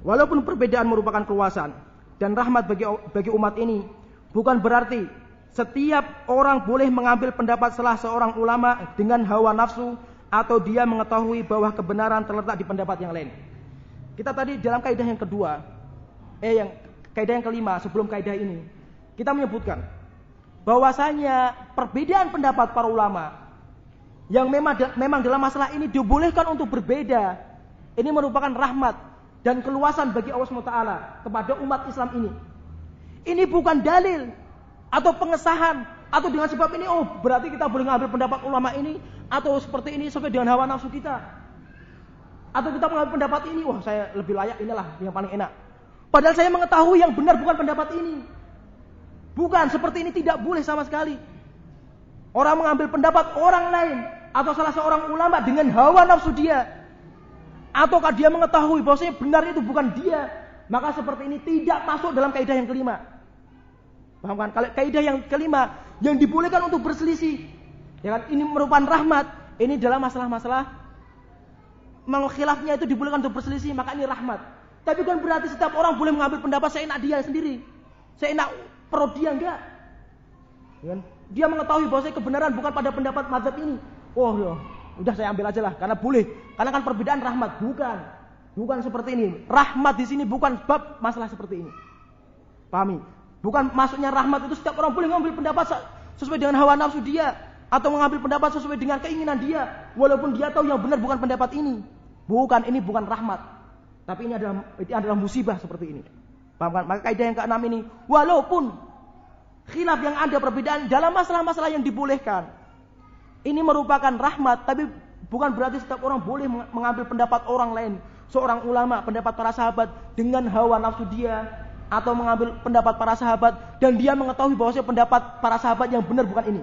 Walaupun perbedaan merupakan keluasan dan rahmat bagi umat ini, bukan berarti setiap orang boleh mengambil pendapat salah seorang ulama dengan hawa nafsu atau dia mengetahui bahwa kebenaran terletak di pendapat yang lain. Kita tadi dalam kaidah yang kedua, kaidah yang kelima sebelum kaidah ini, kita menyebutkan bahwasanya perbedaan pendapat para ulama yang memang dalam masalah ini dibolehkan untuk berbeda. Ini merupakan rahmat dan keluasan bagi Allah SWT kepada umat Islam ini. Ini bukan dalil atau pengesahan atau dengan sebab ini berarti kita boleh mengambil pendapat ulama ini atau seperti ini sesuai dengan hawa nafsu kita. Atau kita mengambil pendapat ini, saya lebih layak, inilah yang paling enak. Padahal saya mengetahui yang benar bukan pendapat ini. Bukan, seperti ini tidak boleh sama sekali. Orang mengambil pendapat orang lain atau salah seorang ulama dengan hawa nafsu dia, ataukah dia mengetahui bahwasanya benar itu bukan dia, maka seperti ini tidak masuk dalam kaidah yang kelima. Paham kan? Kalau kaidah yang kelima yang dibolehkan untuk berselisih, ya kan? Ini merupakan rahmat. Ini dalam masalah-masalah mengkhilafnya itu dibolehkan untuk berselisih, maka ini rahmat. Tapi bukan berarti setiap orang boleh mengambil pendapat seenak dia sendiri, seenak perut dia, enggak. Ya kan? Dia mengetahui bahwasanya kebenaran bukan pada pendapat mazhab ini. Udah saya ambil aja lah, karena boleh. Karena kan perbedaan rahmat, bukan seperti ini. Rahmat di sini bukan bab masalah seperti ini. Pahami? Bukan maksudnya rahmat itu setiap orang boleh mengambil pendapat sesuai dengan hawa nafsu dia atau mengambil pendapat sesuai dengan keinginan dia, walaupun dia tahu yang benar bukan pendapat ini. Bukan, ini bukan rahmat. Tapi ini adalah musibah seperti ini. Paham kan? Maka kaidah yang keenam ini, walaupun khilaf yang ada perbedaan dalam masalah-masalah yang dibolehkan, ini merupakan rahmat, tapi bukan berarti setiap orang boleh mengambil pendapat orang lain, seorang ulama, pendapat para sahabat dengan hawa nafsu dia, atau mengambil pendapat para sahabat dan dia mengetahui bahwasanya pendapat para sahabat yang benar bukan ini.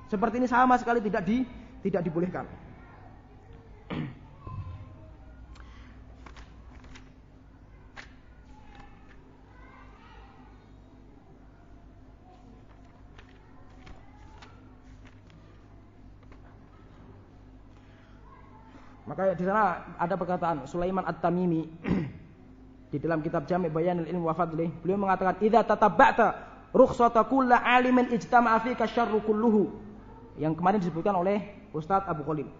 Seperti ini sama sekali tidak dibolehkan. Maka di sana ada perkataan Sulaiman At-Tamimi di dalam kitab Jami' Bayanil Ilmi wa Fadlih. Beliau mengatakan, "Idza tatabba'ta rukhsata kulli 'alimin ijtama'a fika syarru kulluhu." Yang kemarin disebutkan oleh Ustadz Abu Khalil.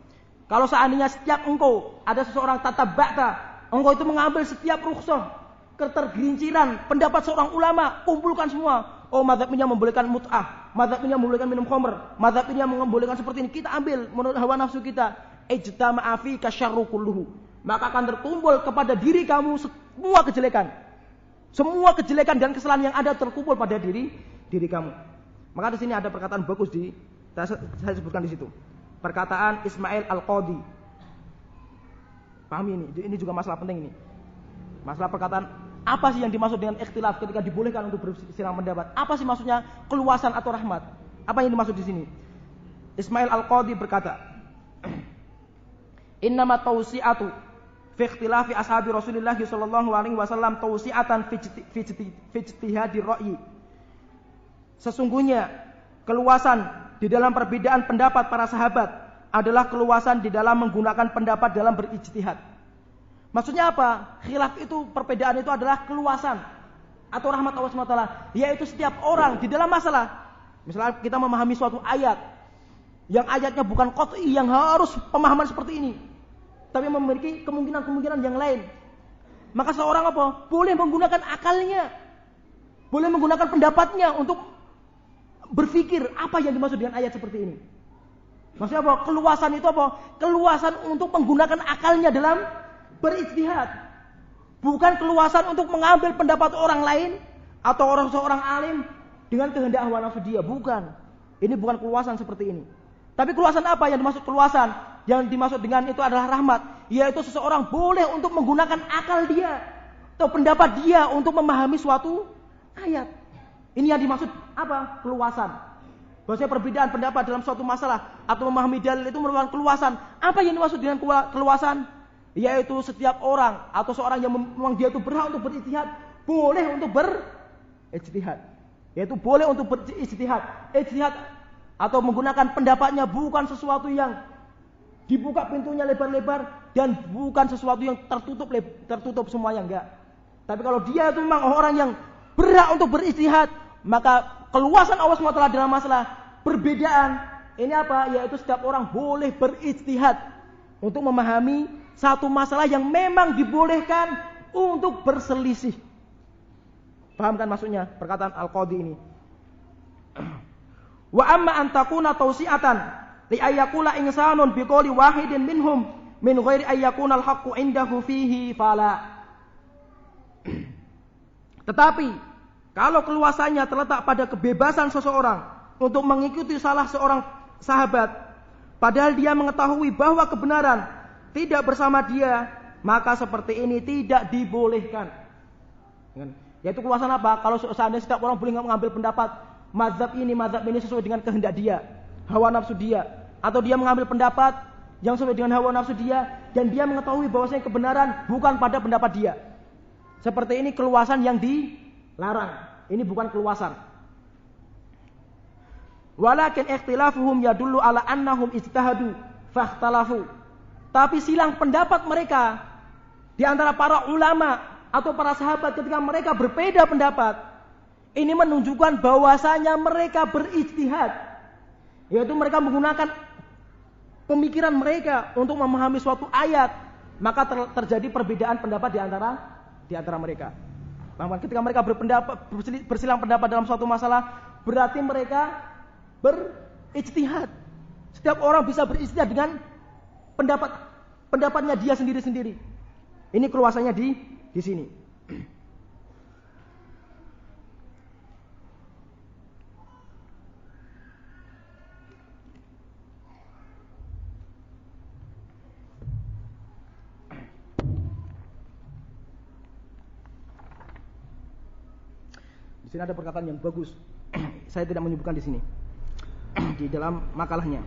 Kalau seandainya setiap engkau ada seseorang tatabba'ta, engkau itu mengambil setiap rukhsah, ketergelinciran pendapat seorang ulama, kumpulkan semua. Oh, mazhab ini membolehkan mut'ah, mazhab ini membolehkan minum khamr, mazhab ini membolehkan seperti ini. Kita ambil menurut hawa nafsu kita. Ijtama'a fika syarru kulluhu. Maka akan terkumpul kepada diri kamu semua kejelekan. Semua kejelekan dan kesalahan yang ada terkumpul pada diri kamu. Maka di sini ada perkataan bagus saya sebutkan di situ. Perkataan Ismail Al-Qadhi. Pahami ini juga masalah penting ini. Masalah perkataan apa sih yang dimaksud dengan ikhtilaf ketika dibolehkan untuk bersilang pendapat? Apa sih maksudnya keluasan atau rahmat? Apa yang dimaksud di sini? Ismail Al-Qadhi berkata, "Innama tausi'atu fi ikhtilafi ashabi Rasulillah sallallahu alaihi wasallam tausi'atan fi ijtihadi ra'yi." Sesungguhnya keluasan di dalam perbedaan pendapat para sahabat adalah keluasan di dalam menggunakan pendapat dalam berijtihad. Maksudnya apa? Khilaf itu, perbedaan itu adalah keluasan atau rahmat Allah SWT, yaitu setiap orang di dalam masalah. Misalnya kita memahami suatu ayat yang ayatnya bukan qat'i yang harus pemahaman seperti ini, tapi memiliki kemungkinan-kemungkinan yang lain. Maka seorang apa? Boleh menggunakan akalnya, boleh menggunakan pendapatnya untuk berpikir apa yang dimaksud dengan ayat seperti ini. Maksudnya apa? Keluasan itu apa? Keluasan untuk menggunakan akalnya dalam berijtihad. Bukan keluasan untuk mengambil pendapat orang lain atau seorang alim dengan kehendak hawa nafsu dia. Bukan. Ini bukan keluasan seperti ini. Tapi keluasan apa yang dimaksud keluasan? Yang dimaksud dengan itu adalah rahmat, yaitu seseorang boleh untuk menggunakan akal dia atau pendapat dia untuk memahami suatu ayat. Ini yang dimaksud apa? Keluasan. Bahwasanya perbedaan pendapat dalam suatu masalah atau memahami dalil itu merupakan keluasan. Apa yang dimaksud dengan keluasan? Yaitu setiap orang atau seorang yang memang dia itu berhak untuk berijtihad, boleh untuk berijtihad. Yaitu boleh untuk berijtihad. Ijtihad atau menggunakan pendapatnya bukan sesuatu yang dibuka pintunya lebar-lebar dan bukan sesuatu yang tertutup semuanya, enggak. Tapi kalau dia itu memang orang yang berhak untuk berijtihad, maka keluasan Allah SWT dalam masalah perbedaan ini apa? Yaitu setiap orang boleh berijtihad untuk memahami satu masalah yang memang dibolehkan untuk berselisih. Paham kan maksudnya perkataan Al-Qadhi ini? Wa amma an takuna tawsi'atan li ayyakula insanun biqouli wahidin minhum min ghairi ayyakuna al-haqqu indahu fihi fala. Tetapi kalau keluasannya terletak pada kebebasan seseorang untuk mengikuti salah seorang sahabat, padahal dia mengetahui bahwa kebenaran tidak bersama dia, maka seperti ini tidak dibolehkan. Yaitu keluasan apa? Kalau seandainya setiap orang boleh mengambil pendapat mazhab ini sesuai dengan kehendak dia, hawa nafsu dia, atau dia mengambil pendapat yang sesuai dengan hawa nafsu dia dan dia mengetahui bahwasanya kebenaran bukan pada pendapat dia. Seperti ini keluasan yang dilarang. Ini bukan keluasan. Walakin ikhtilafuhum yadullu ala annahum ijtahadu fakhtalafu. Tapi silang pendapat mereka di antara para ulama atau para sahabat ketika mereka berbeda pendapat, ini menunjukkan bahwasanya mereka berijtihad, yaitu mereka menggunakan pemikiran mereka untuk memahami suatu ayat, maka terjadi perbedaan pendapat di antara mereka. Ketika mereka bersilang pendapat dalam suatu masalah, berarti mereka berijtihad. Setiap orang bisa berijtihad dengan pendapatnya dia sendiri-sendiri. Ini keluasannya di sini. Di sini ada perkataan yang bagus. Saya tidak menyebutkan di sini. Di dalam makalahnya.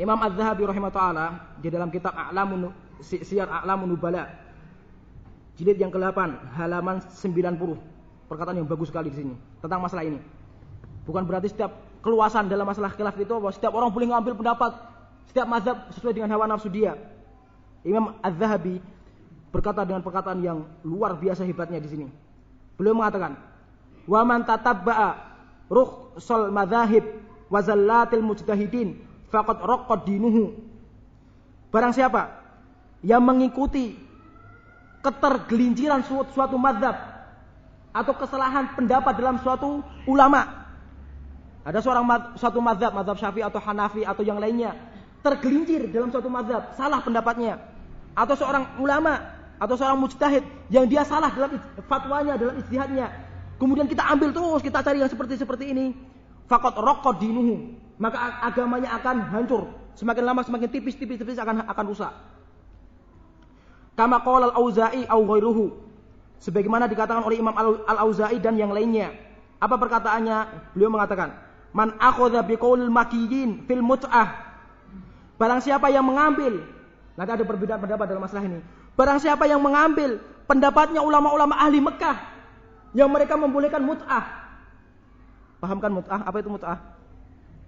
Imam Az-Zahabi rahimahullah di dalam kitab Siyar A'lamun Nubala jilid yang ke-8 halaman 90, perkataan yang bagus sekali di sini tentang masalah ini. Bukan berarti setiap keluasan dalam masalah khilaf itu bahwa setiap orang boleh ngambil pendapat setiap mazhab sesuai dengan hawa nafsu dia. Imam Az-Zahabi berkata dengan perkataan yang luar biasa hebatnya di sini. Beliau mengatakan, "Wa man tatabba'a rukhsal madzahib wa zallatil mujtahidin faqad raqqa dinuhu." Barang siapa yang mengikuti ketergelinciran suatu mazhab atau kesalahan pendapat dalam suatu ulama. Ada suatu mazhab Syafi'i atau Hanafi atau yang lainnya tergelincir dalam suatu mazhab, salah pendapatnya. Atau seorang ulama atau seorang mujtahid yang dia salah dalam fatwanya, dalam ijtihadnya. Kemudian kita ambil terus, kita cari yang seperti ini. Faqad raqqa dinuhu. Maka agamanya akan hancur. Semakin lama semakin tipis akan rusak. Kama qala al-Auza'i aw ghairuhu. Sebagaimana dikatakan oleh Imam Al-Auza'i dan yang lainnya. Apa perkataannya? Beliau mengatakan, "Man akhadha biqaulil makiyyin fil mut'ah." Barang siapa yang mengambil, nanti ada perbedaan pendapat dalam masalah ini. Barang siapa yang mengambil pendapatnya ulama-ulama ahli Mekah yang mereka membolehkan mut'ah. Paham kan mut'ah? Apa itu mut'ah?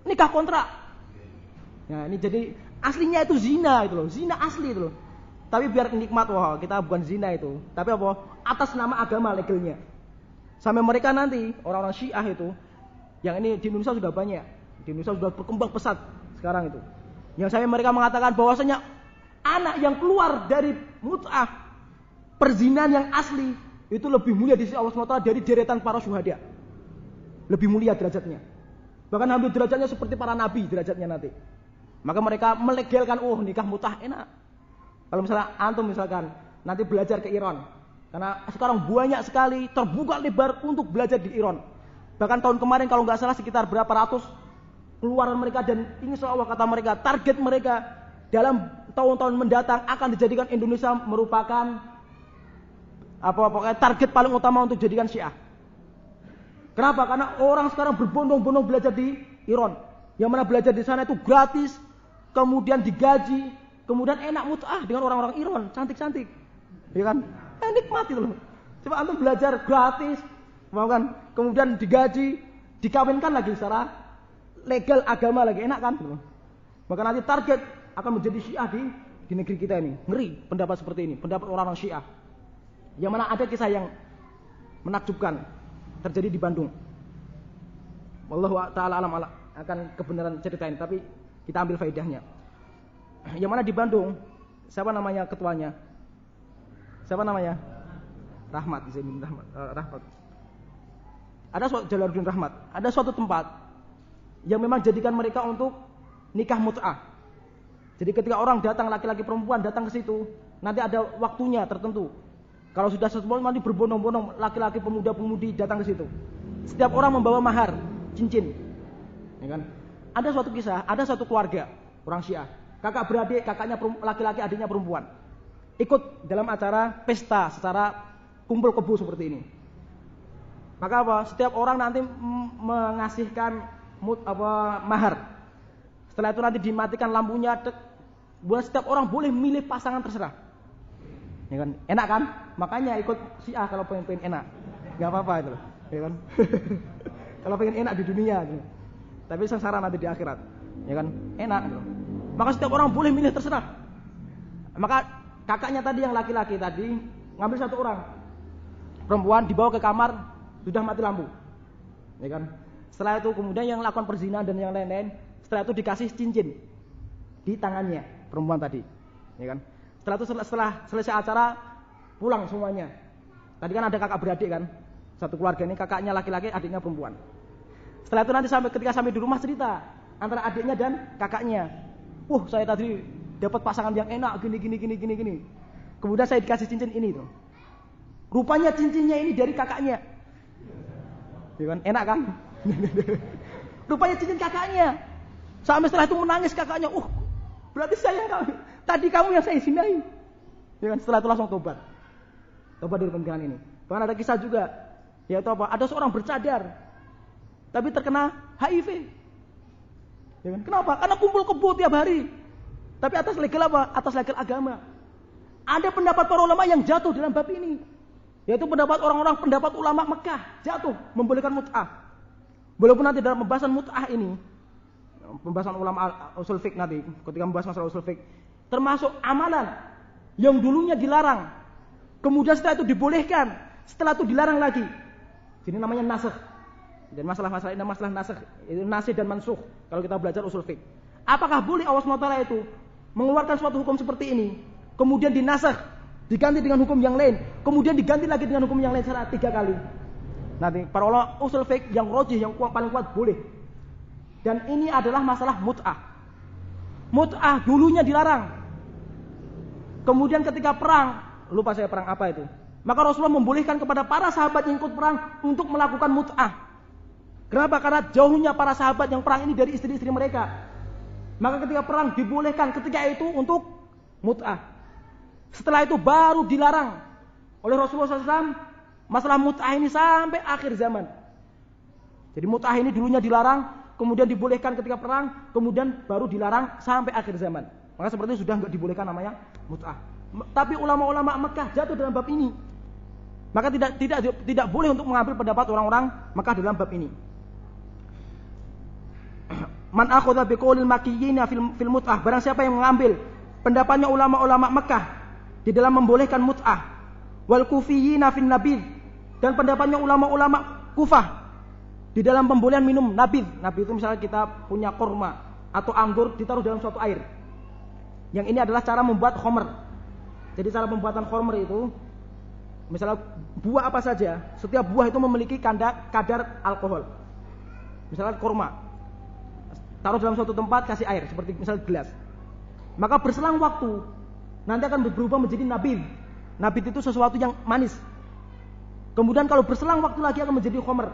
Nikah kontrak. Ya, ini jadi aslinya itu zina itu loh, zina asli itu loh. Tapi biar nikmat, wah kita bukan zina itu. Tapi apa? Atas nama agama legalnya. Sampai mereka nanti orang-orang Syiah itu, yang ini di Indonesia sudah banyak. Di Indonesia sudah berkembang pesat sekarang itu. Yang mereka mengatakan bahwasanya anak yang keluar dari mut'ah, perzinahan yang asli itu lebih mulia di sisi Allah SWT dari deretan para syuhada. Lebih mulia derajatnya. Bahkan hampir derajatnya seperti para nabi derajatnya nanti. Maka mereka melegalkan, nikah mut'ah enak. Kalau misalnya antum nanti belajar ke Iran, karena sekarang banyak sekali terbuka lebar untuk belajar di Iran. Bahkan tahun kemarin kalau nggak salah sekitar berapa ratus keluaran mereka, dan insya Allah kata mereka target mereka dalam tahun-tahun mendatang akan dijadikan Indonesia merupakan pokoknya target paling utama untuk jadikan Syiah. Kenapa? Karena orang sekarang berbondong-bondong belajar di Iran, yang mana belajar di sana itu gratis, kemudian digaji. Kemudian enak mut'ah dengan orang-orang Iran, cantik-cantik. Ya kan? Nikmat itu loh. Coba antum belajar gratis, mau kan? Kemudian digaji, dikawinkan lagi secara legal agama lagi, enak kan? Maka nanti target akan menjadi Syiah di negeri kita ini. Ngeri pendapat seperti ini, pendapat orang-orang Syiah. Yang mana ada kisah yang menakjubkan terjadi di Bandung. Wallahu ta'ala alam akan kebenaran cerita ini, tapi kita ambil faedahnya. Yang mana di Bandung, siapa namanya ketuanya? Siapa namanya? Rahmat, Rahmat. Ada suatu Jalaluddin Rahmat. Ada suatu tempat yang memang jadikan mereka untuk nikah mut'ah. Jadi ketika orang datang, laki-laki perempuan datang ke situ, nanti ada waktunya tertentu. Kalau sudah sesuai nanti berbondong-bondong laki-laki pemuda-pemudi datang ke situ. Setiap orang membawa mahar, cincin. Ya kan? Ada suatu kisah, ada satu keluarga orang Syiah. Kakak beradik, kakaknya laki-laki, adiknya perempuan. Ikut dalam acara pesta secara kumpul kebo seperti ini. Maka setiap orang nanti mengasihkan mahar. Setelah itu nanti dimatikan lampunya, buat setiap orang boleh milih pasangan terserah. Ya kan? Enak kan? Makanya ikut Syiah kalau pengen enak. Enggak apa-apa itu, ya kan? Kalau pengen enak di dunia gitu. Tapi sengsara nanti di akhirat. Ya kan? Enak gitu. Maka setiap orang boleh milih terserah. Maka kakaknya tadi yang laki-laki tadi ngambil satu orang perempuan, dibawa ke kamar, sudah mati lampu. Ya kan? Setelah itu kemudian yang lakukan perzinahan dan yang lain-lain, setelah itu dikasih cincin di tangannya perempuan tadi. Ya kan? Setelah itu setelah selesai acara pulang semuanya. Tadi kan ada kakak beradik kan? Satu keluarga ini kakaknya laki-laki, adiknya perempuan. Setelah itu nanti ketika sampai di rumah cerita antara adiknya dan kakaknya. Saya tadi dapat pasangan yang enak gini. Kemudian saya dikasih cincin ini tuh. Rupanya cincinnya ini dari kakaknya. Ya kan? Enak kan? Rupanya cincin kakaknya. Sampai setelah itu menangis kakaknya. Berarti tadi kamu yang saya zinai. Ya kan? Setelah itu langsung tobat dari pernikahan ini. Bahkan ada kisah juga, yaitu ada seorang bercadar tapi terkena HIV. Ya kan? Kenapa? Karena kumpul kebo tiap hari. Tapi atas legal apa? Atas legal agama. Ada pendapat para ulama yang jatuh dalam bab ini. Yaitu pendapat orang-orang, pendapat ulama Mekah jatuh membolehkan mut'ah. Walaupun nanti dalam pembahasan mut'ah ini, pembahasan ulama usul fiqh nanti, ketika membahas masalah usul fiqh, termasuk amalan yang dulunya dilarang, kemudian setelah itu dibolehkan, setelah itu dilarang lagi. Jadi namanya nasakh. Dan masalah-masalah ini masalah nasakh, itu nasih dan mansukh kalau kita belajar usul fiqh. Apakah boleh Allah SWT itu mengeluarkan suatu hukum seperti ini, kemudian dinasakh, diganti dengan hukum yang lain, kemudian diganti lagi dengan hukum yang lain secara 3 kali? Nanti para ulama usul fiqh yang rajih, yang paling kuat boleh. Dan ini adalah masalah mut'ah. Mut'ah dulunya dilarang. Kemudian ketika perang, lupa saya perang apa itu, maka Rasulullah membolehkan kepada para sahabat yang ikut perang untuk melakukan mut'ah. Kenapa? Karena jauhnya para sahabat yang perang ini dari istri-istri mereka. Maka ketika perang dibolehkan ketika itu untuk mut'ah. Setelah itu baru dilarang oleh Rasulullah SAW masalah mut'ah ini sampai akhir zaman. Jadi mut'ah ini dulunya dilarang, kemudian dibolehkan ketika perang, kemudian baru dilarang sampai akhir zaman. Maka seperti itu sudah enggak dibolehkan namanya mut'ah. Tapi ulama-ulama Mekah jatuh dalam bab ini. Maka tidak boleh untuk mengambil pendapat orang-orang Mekah dalam bab ini. Man akhadha biqaulil makkiyina fil mut'ah, barang siapa yang mengambil pendapatnya ulama-ulama Mekah di dalam membolehkan mut'ah, wal kufiyina fin nabidh, dan pendapatnya ulama-ulama Kufah di dalam pembolehan minum nabidh. Nabidh itu misalnya kita punya kurma atau anggur ditaruh dalam suatu air. Yang ini adalah cara membuat khamr. Jadi cara pembuatan khamr itu misalnya buah apa saja, setiap buah itu memiliki kadar alkohol. Misalnya kurma, taruh dalam suatu tempat, kasih air, seperti misalnya gelas. Maka berselang waktu, nanti akan berubah menjadi nabidh. Nabidh itu sesuatu yang manis. Kemudian kalau berselang waktu lagi akan menjadi khamr.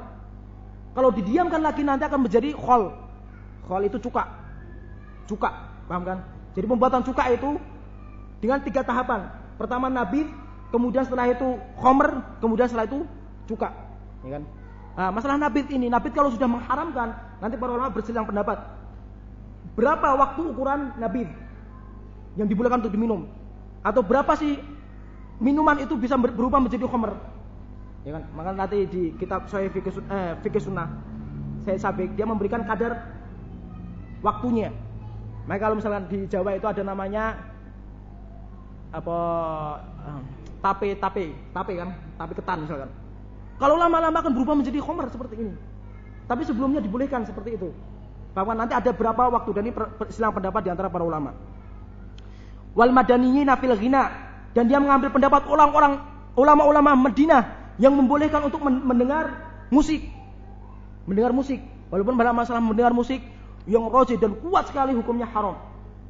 Kalau didiamkan lagi nanti akan menjadi khol. Khol itu cuka. Cuka, paham kan? Jadi pembuatan cuka itu dengan 3 tahapan. Pertama nabidh, kemudian setelah itu khamr, kemudian setelah itu cuka. Ya kan? Nah, masalah nabidh ini, nabidh kalau sudah mengharamkan, nanti para ulama berselisih pendapat. Berapa waktu ukuran nabidh yang dibolehkan untuk diminum? Atau berapa sih minuman itu bisa berubah menjadi khamr? Ya kan? Maka nanti di kitab Sahih Fikih Sunnah saya sabik dia memberikan kadar waktunya. Maka kalau misalkan di Jawa itu ada namanya apa tape kan, tape ketan misalkan. Kalau lama-lama akan berubah menjadi khamr seperti ini. Tapi sebelumnya dibolehkan seperti itu. Bahwa nanti ada berapa waktu, dan ini perselisihan pendapat di antara para ulama. Wal madaniyina fil ghina, dan dia mengambil pendapat orang-orang ulama-ulama Madinah yang membolehkan untuk mendengar musik. Mendengar musik. Walaupun pada masalah mendengar musik yang rajih dan kuat sekali hukumnya haram.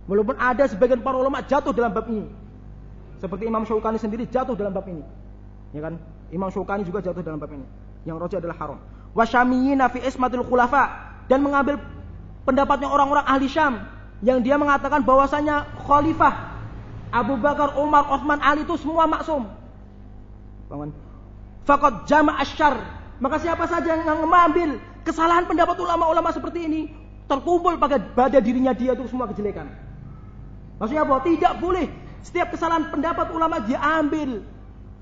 Walaupun ada sebagian para ulama jatuh dalam bab ini. Seperti Imam Syaukani sendiri jatuh dalam bab ini. Ya kan? Imam Syaukani juga jatuh dalam bab ini. Yang rajih adalah haram. Wasyamiyina fi ismatil khulafa, dan mengambil pendapatnya orang-orang ahli Syam yang dia mengatakan bahwasanya khalifah Abu Bakar, Umar, Utsman, Ali itu semua maksum. Faqad jama' asyarr, maka siapa saja yang mengambil kesalahan pendapat ulama-ulama seperti ini, terkumpul pada dirinya dia itu semua kejelekan. Maksudnya apa? Tidak boleh setiap kesalahan pendapat ulama dia ambil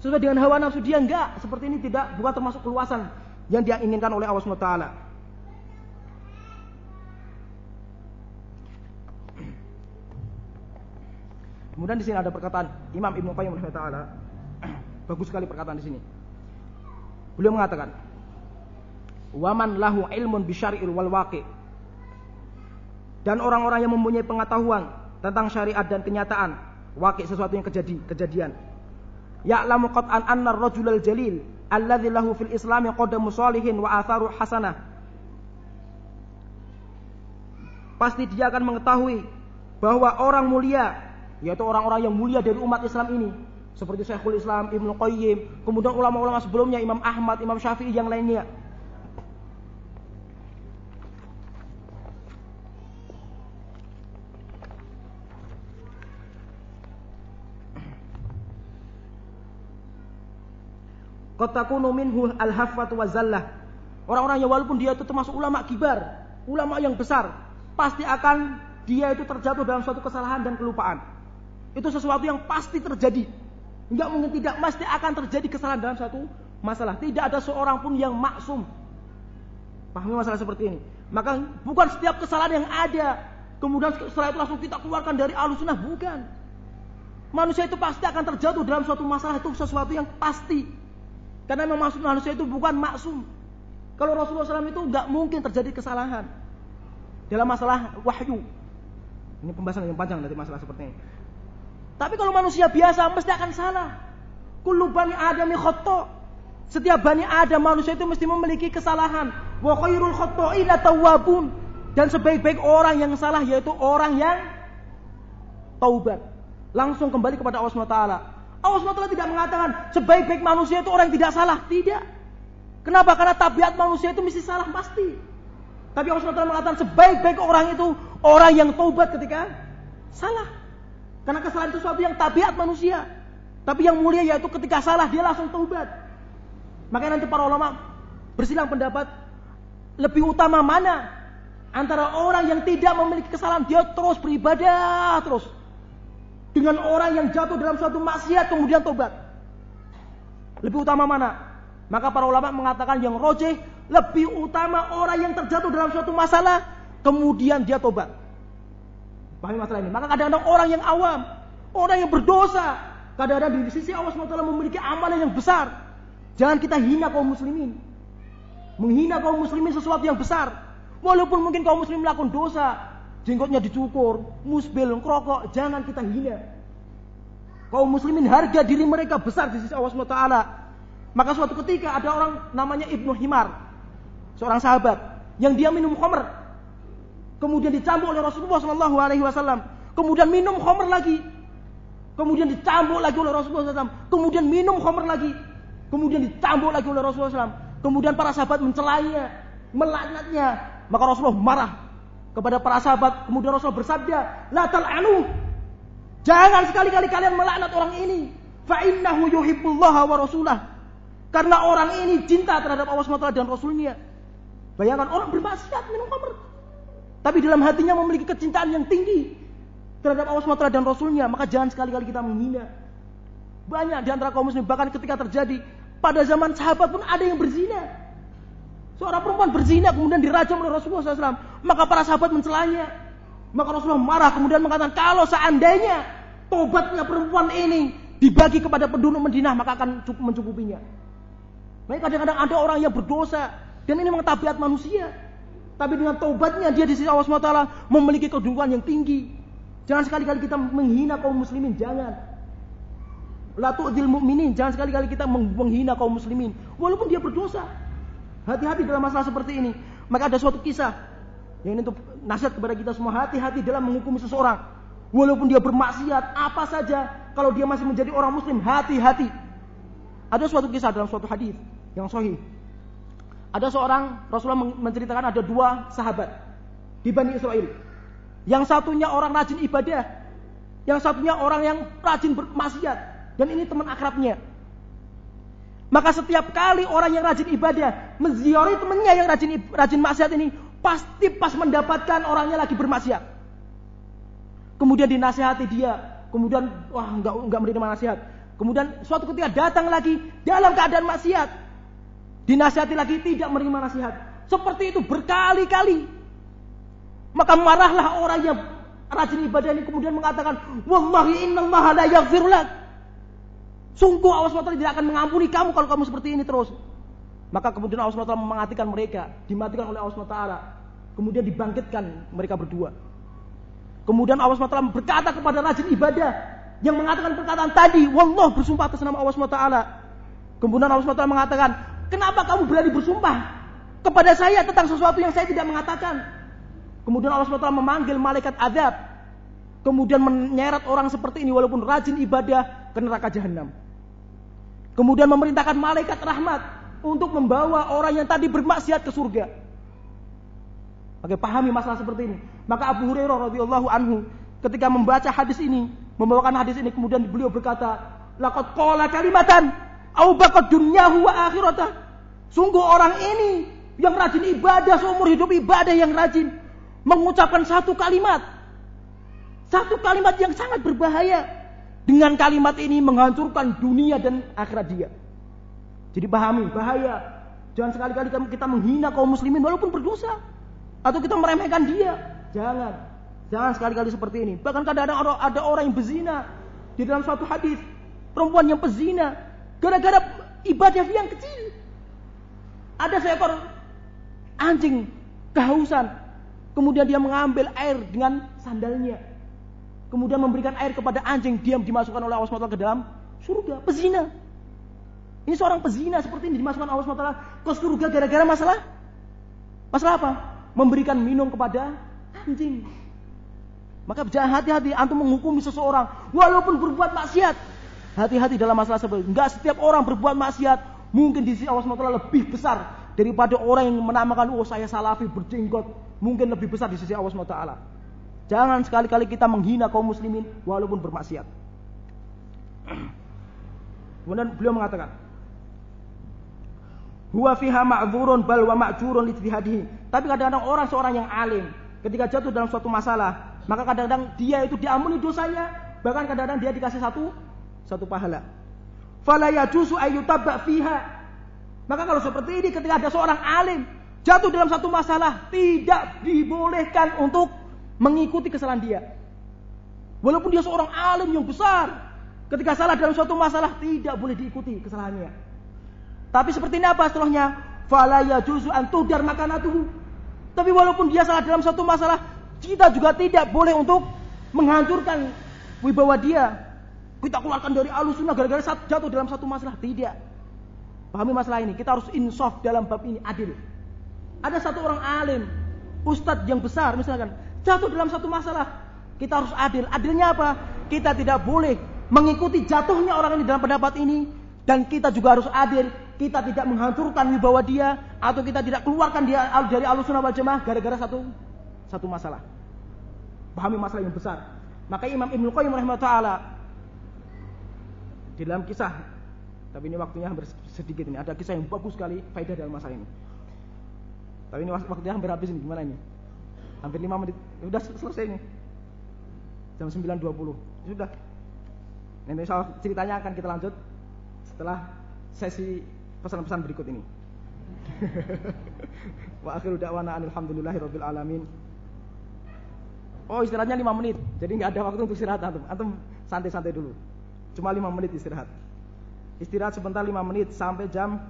sesuai dengan hawa nafsu dia, enggak. Seperti ini bukan termasuk keluasan yang dia inginkan oleh Allah SWT. Kemudian di sini ada perkataan Imam Ibnu Qayyim rahimahullah. Bagus sekali perkataan di sini. Beliau mengatakan, "Waman lahu ilmun bisyar'il wal waqi'." Dan orang-orang yang mempunyai pengetahuan tentang syariat dan kenyataan, waqi' sesuatu yang kejadian. Ya'lamu qat'an anna ar-rajulal jalil alladzi lahu fil islami qadamu shalihin wa atharu hasanah. Pasti dia akan mengetahui bahwa orang mulia, yaitu orang-orang yang mulia dari umat Islam ini, seperti Syekhul Islam Ibnu Qayyim, kemudian ulama-ulama sebelumnya Imam Ahmad, Imam Syafi'i, yang lainnya. Qad takunu minhu al-haffatu wa zallah. Orang-orang yang walaupun dia itu termasuk ulama kibar, ulama yang besar, pasti akan dia itu terjatuh dalam suatu kesalahan dan kelupaan. Itu sesuatu yang pasti terjadi. Enggak mungkin tidak, pasti akan terjadi kesalahan dalam satu masalah. Tidak ada seorang pun yang maksum. Pahami masalah seperti ini. Maka bukan setiap kesalahan yang ada kemudian setelah itu langsung kita keluarkan dari Ahlussunnah, bukan. Manusia itu pasti akan terjatuh dalam suatu masalah, itu sesuatu yang pasti. Karena memang manusia itu bukan maksum. Kalau Rasulullah SAW itu enggak mungkin terjadi kesalahan dalam masalah wahyu. Ini pembahasan yang panjang dari masalah seperti ini. Tapi kalau manusia biasa mesti akan salah. Kullu bani adami khata'. Setiap bani Adam manusia itu mesti memiliki kesalahan. Wa khairul khata'ina tawwabun. Dan sebaik-baik orang yang salah yaitu orang yang taubat, langsung kembali kepada Allah SWT. Allah SWT tidak mengatakan sebaik-baik manusia itu orang yang tidak salah. Tidak. Kenapa? Karena tabiat manusia itu mesti salah pasti. Tapi Allah SWT mengatakan sebaik-baik orang itu orang yang taubat ketika salah. Karena kesalahan itu sesuatu yang tabiat manusia. Tapi yang mulia yaitu ketika salah dia langsung taubat. Makanya nanti para ulama bersilang pendapat lebih utama mana antara orang yang tidak memiliki kesalahan dia terus beribadah terus dengan orang yang jatuh dalam suatu maksiat kemudian taubat. Lebih utama mana? Maka para ulama mengatakan yang rojih lebih utama orang yang terjatuh dalam suatu masalah kemudian dia taubat. Pahami masalah ini? Maka kadang-kadang orang yang awam, orang yang berdosa, kadang-kadang di sisi Allah SWT memiliki amalan yang besar. Jangan kita hina kaum muslimin. Menghina kaum muslimin sesuatu yang besar. Walaupun mungkin kaum muslimin melakukan dosa, jenggotnya dicukur, musbil, ngerokok, jangan kita hina. Kaum muslimin harga diri mereka besar di sisi Allah SWT. Maka suatu ketika ada orang namanya Ibnu Himar, seorang sahabat yang dia minum khamr, kemudian dicambuk oleh Rasulullah SAW, kemudian minum khamr lagi, kemudian dicambuk lagi oleh Rasulullah SAW, kemudian minum khamr lagi, kemudian dicambuk lagi oleh Rasulullah SAW. Kemudian para sahabat mencelainya, melaknatnya. Maka Rasulullah marah kepada para sahabat. Kemudian Rasulullah bersabda, la tal'anu, jangan sekali-kali kalian melaknat orang ini. Fa innahu yuhibbullaha wa rasulah. Karena orang ini cinta terhadap Allah SWT dan Rasulnya. Bayangkan orang bermaksiat minum khamr, tapi dalam hatinya memiliki kecintaan yang tinggi terhadap Allah SWT dan Rasulnya. Maka jangan sekali-kali kita menghina. Banyak di antara kaum muslim, bahkan ketika terjadi pada zaman sahabat pun ada yang berzina. Seorang perempuan berzina kemudian dirajam oleh Rasulullah SAW. Maka para sahabat mencelanya. Maka Rasulullah marah kemudian mengatakan kalau seandainya tobatnya perempuan ini dibagi kepada penduduk Madinah maka akan mencukupinya. Makanya kadang-kadang ada orang yang berdosa dan ini memang tabiat manusia. Tapi dengan tobatnya dia di sisi Allah SWT memiliki kedudukan yang tinggi. Jangan sekali-kali kita menghina kaum muslimin, jangan. La tu'dil mu'minin, jangan sekali-kali kita menghina kaum muslimin walaupun dia berdosa. Hati-hati dalam masalah seperti ini. Maka ada suatu kisah yang ini untuk nasihat kepada kita semua, hati-hati dalam menghukumi seseorang walaupun dia bermaksiat apa saja. Kalau dia masih menjadi orang muslim, hati-hati. Ada suatu kisah dalam suatu hadis yang sahih. Ada seorang Rasulullah menceritakan ada dua sahabat di Bani Israel. Yang satunya orang rajin ibadah, yang satunya orang yang rajin bermaksiat. Dan ini teman akrabnya. Maka setiap kali orang yang rajin ibadah menziarahi temannya yang rajin maksiat ini, pasti pas mendapatkan orangnya lagi bermaksiat. Kemudian dinasihati dia, kemudian enggak menerima nasihat. Kemudian suatu ketika datang lagi dalam keadaan maksiat, dinasihati lagi tidak menerima nasihat. Seperti itu berkali-kali. Maka marahlah orang yang rajin ibadah ini kemudian mengatakan, wallahi innallaha la yaghfiru lak. Sungguh Allah SWT tidak akan mengampuni kamu kalau kamu seperti ini terus. Maka kemudian Allah SWT mematikan mereka, dimatikan oleh Allah SWT. Kemudian dibangkitkan mereka berdua. Kemudian Allah SWT berkata kepada rajin ibadah yang mengatakan perkataan tadi, wallah, bersumpah atas nama Allah SWT. Kemudian Allah SWT mengatakan, kenapa kamu berani bersumpah kepada saya tentang sesuatu yang saya tidak mengatakan? Kemudian Allah SWT memanggil malaikat azab, kemudian menyeret orang seperti ini walaupun rajin ibadah ke neraka jahanam. Kemudian memerintahkan malaikat rahmat untuk membawa orang yang tadi bermaksiat ke surga. Oke, pahami masalah seperti ini. Maka Abu Hurairah radhiyallahu anhu ketika membaca hadis ini, membawakan hadis ini, kemudian beliau berkata, laqad qala kalimatan au baqad dunyahu wa akhiratah. Sungguh orang ini yang rajin ibadah seumur hidup ibadah yang rajin, mengucapkan satu kalimat yang sangat berbahaya. Dengan kalimat ini menghancurkan dunia dan akhirat dia. Jadi pahami, bahaya. Jangan sekali-kali kita menghina kaum muslimin walaupun berdosa, atau kita meremehkan dia. Jangan sekali-kali seperti ini. Bahkan kadang-kadang ada orang yang berzina. Di dalam suatu hadis, perempuan yang pezina gara-gara ibadah dia yang kecil. Ada seekor anjing kehausan, kemudian dia mengambil air dengan sandalnya, kemudian memberikan air kepada anjing, dia dimasukkan oleh Allah SWT ke dalam surga. Pezina. Ini seorang pezina seperti ini dimasukkan Allah SWT ke surga gara-gara masalah apa? Memberikan minum kepada anjing. Maka jangan hati-hati antum menghukumi seseorang walaupun berbuat maksiat. Hati-hati dalam masalah seperti itu. Enggak setiap orang berbuat maksiat mungkin di sisi Allah SWT lebih besar daripada orang yang menamakan saya salafi berjenggot, mungkin lebih besar di sisi Allah SWT. Jangan sekali-kali kita menghina kaum muslimin walaupun bermaksiat. Kemudian beliau mengatakan, huwa fiha ma'dzurun bal wa ma'jurun li ijtihadihi. Tapi kadang-kadang seorang yang alim ketika jatuh dalam suatu masalah, maka kadang-kadang dia itu diampuni dosanya, bahkan kadang-kadang dia dikasih satu pahala. Fala yajuzu ayyutabba fiha. Maka kalau seperti ini, ketika ada seorang alim jatuh dalam satu masalah, tidak dibolehkan untuk mengikuti kesalahan dia. Walaupun dia seorang alim yang besar, ketika salah dalam suatu masalah tidak boleh diikuti kesalahannya. Tapi seperti ini apa setelahnya? Fala yajuzu an tudar makanatuhu. Tapi walaupun dia salah dalam suatu masalah, kita juga tidak boleh untuk menghancurkan wibawa dia. Kita keluarkan dari Ahlussunnah gara-gara jatuh dalam satu masalah. Tidak. Pahami masalah ini. Kita harus insaf dalam bab ini, adil. Ada satu orang alim, ustadz yang besar misalkan, jatuh dalam satu masalah. Kita harus adil. Adilnya apa? Kita tidak boleh mengikuti jatuhnya orang ini dalam pendapat ini. Dan kita juga harus adil. Kita tidak menghancurkan wibawa dia, atau kita tidak keluarkan dia dari Ahlussunnah wal Jamaah gara-gara satu masalah. Pahami masalah yang besar. Maka Imam Ibnu Qayyim rahimahullah di dalam kisah, tapi ini waktunya hampir sedikit ini, ada kisah yang bagus sekali faedah dalam masalah ini. Tapi ini waktunya hampir habis ini, gimana ini? Hampir 5 menit. Sudah selesai ini. Jam 9.20. Sudah. Nanti soal ceritanya akan kita lanjut setelah sesi pesan-pesan berikut ini. Wa akhiru da'wana alhamdulillahirabbil alamin. Oh, istirahatnya 5 menit. Jadi enggak ada waktu untuk istirahat antum. Antum santai-santai dulu. Cuma 5 menit istirahat. Istirahat sebentar 5 menit sampai jam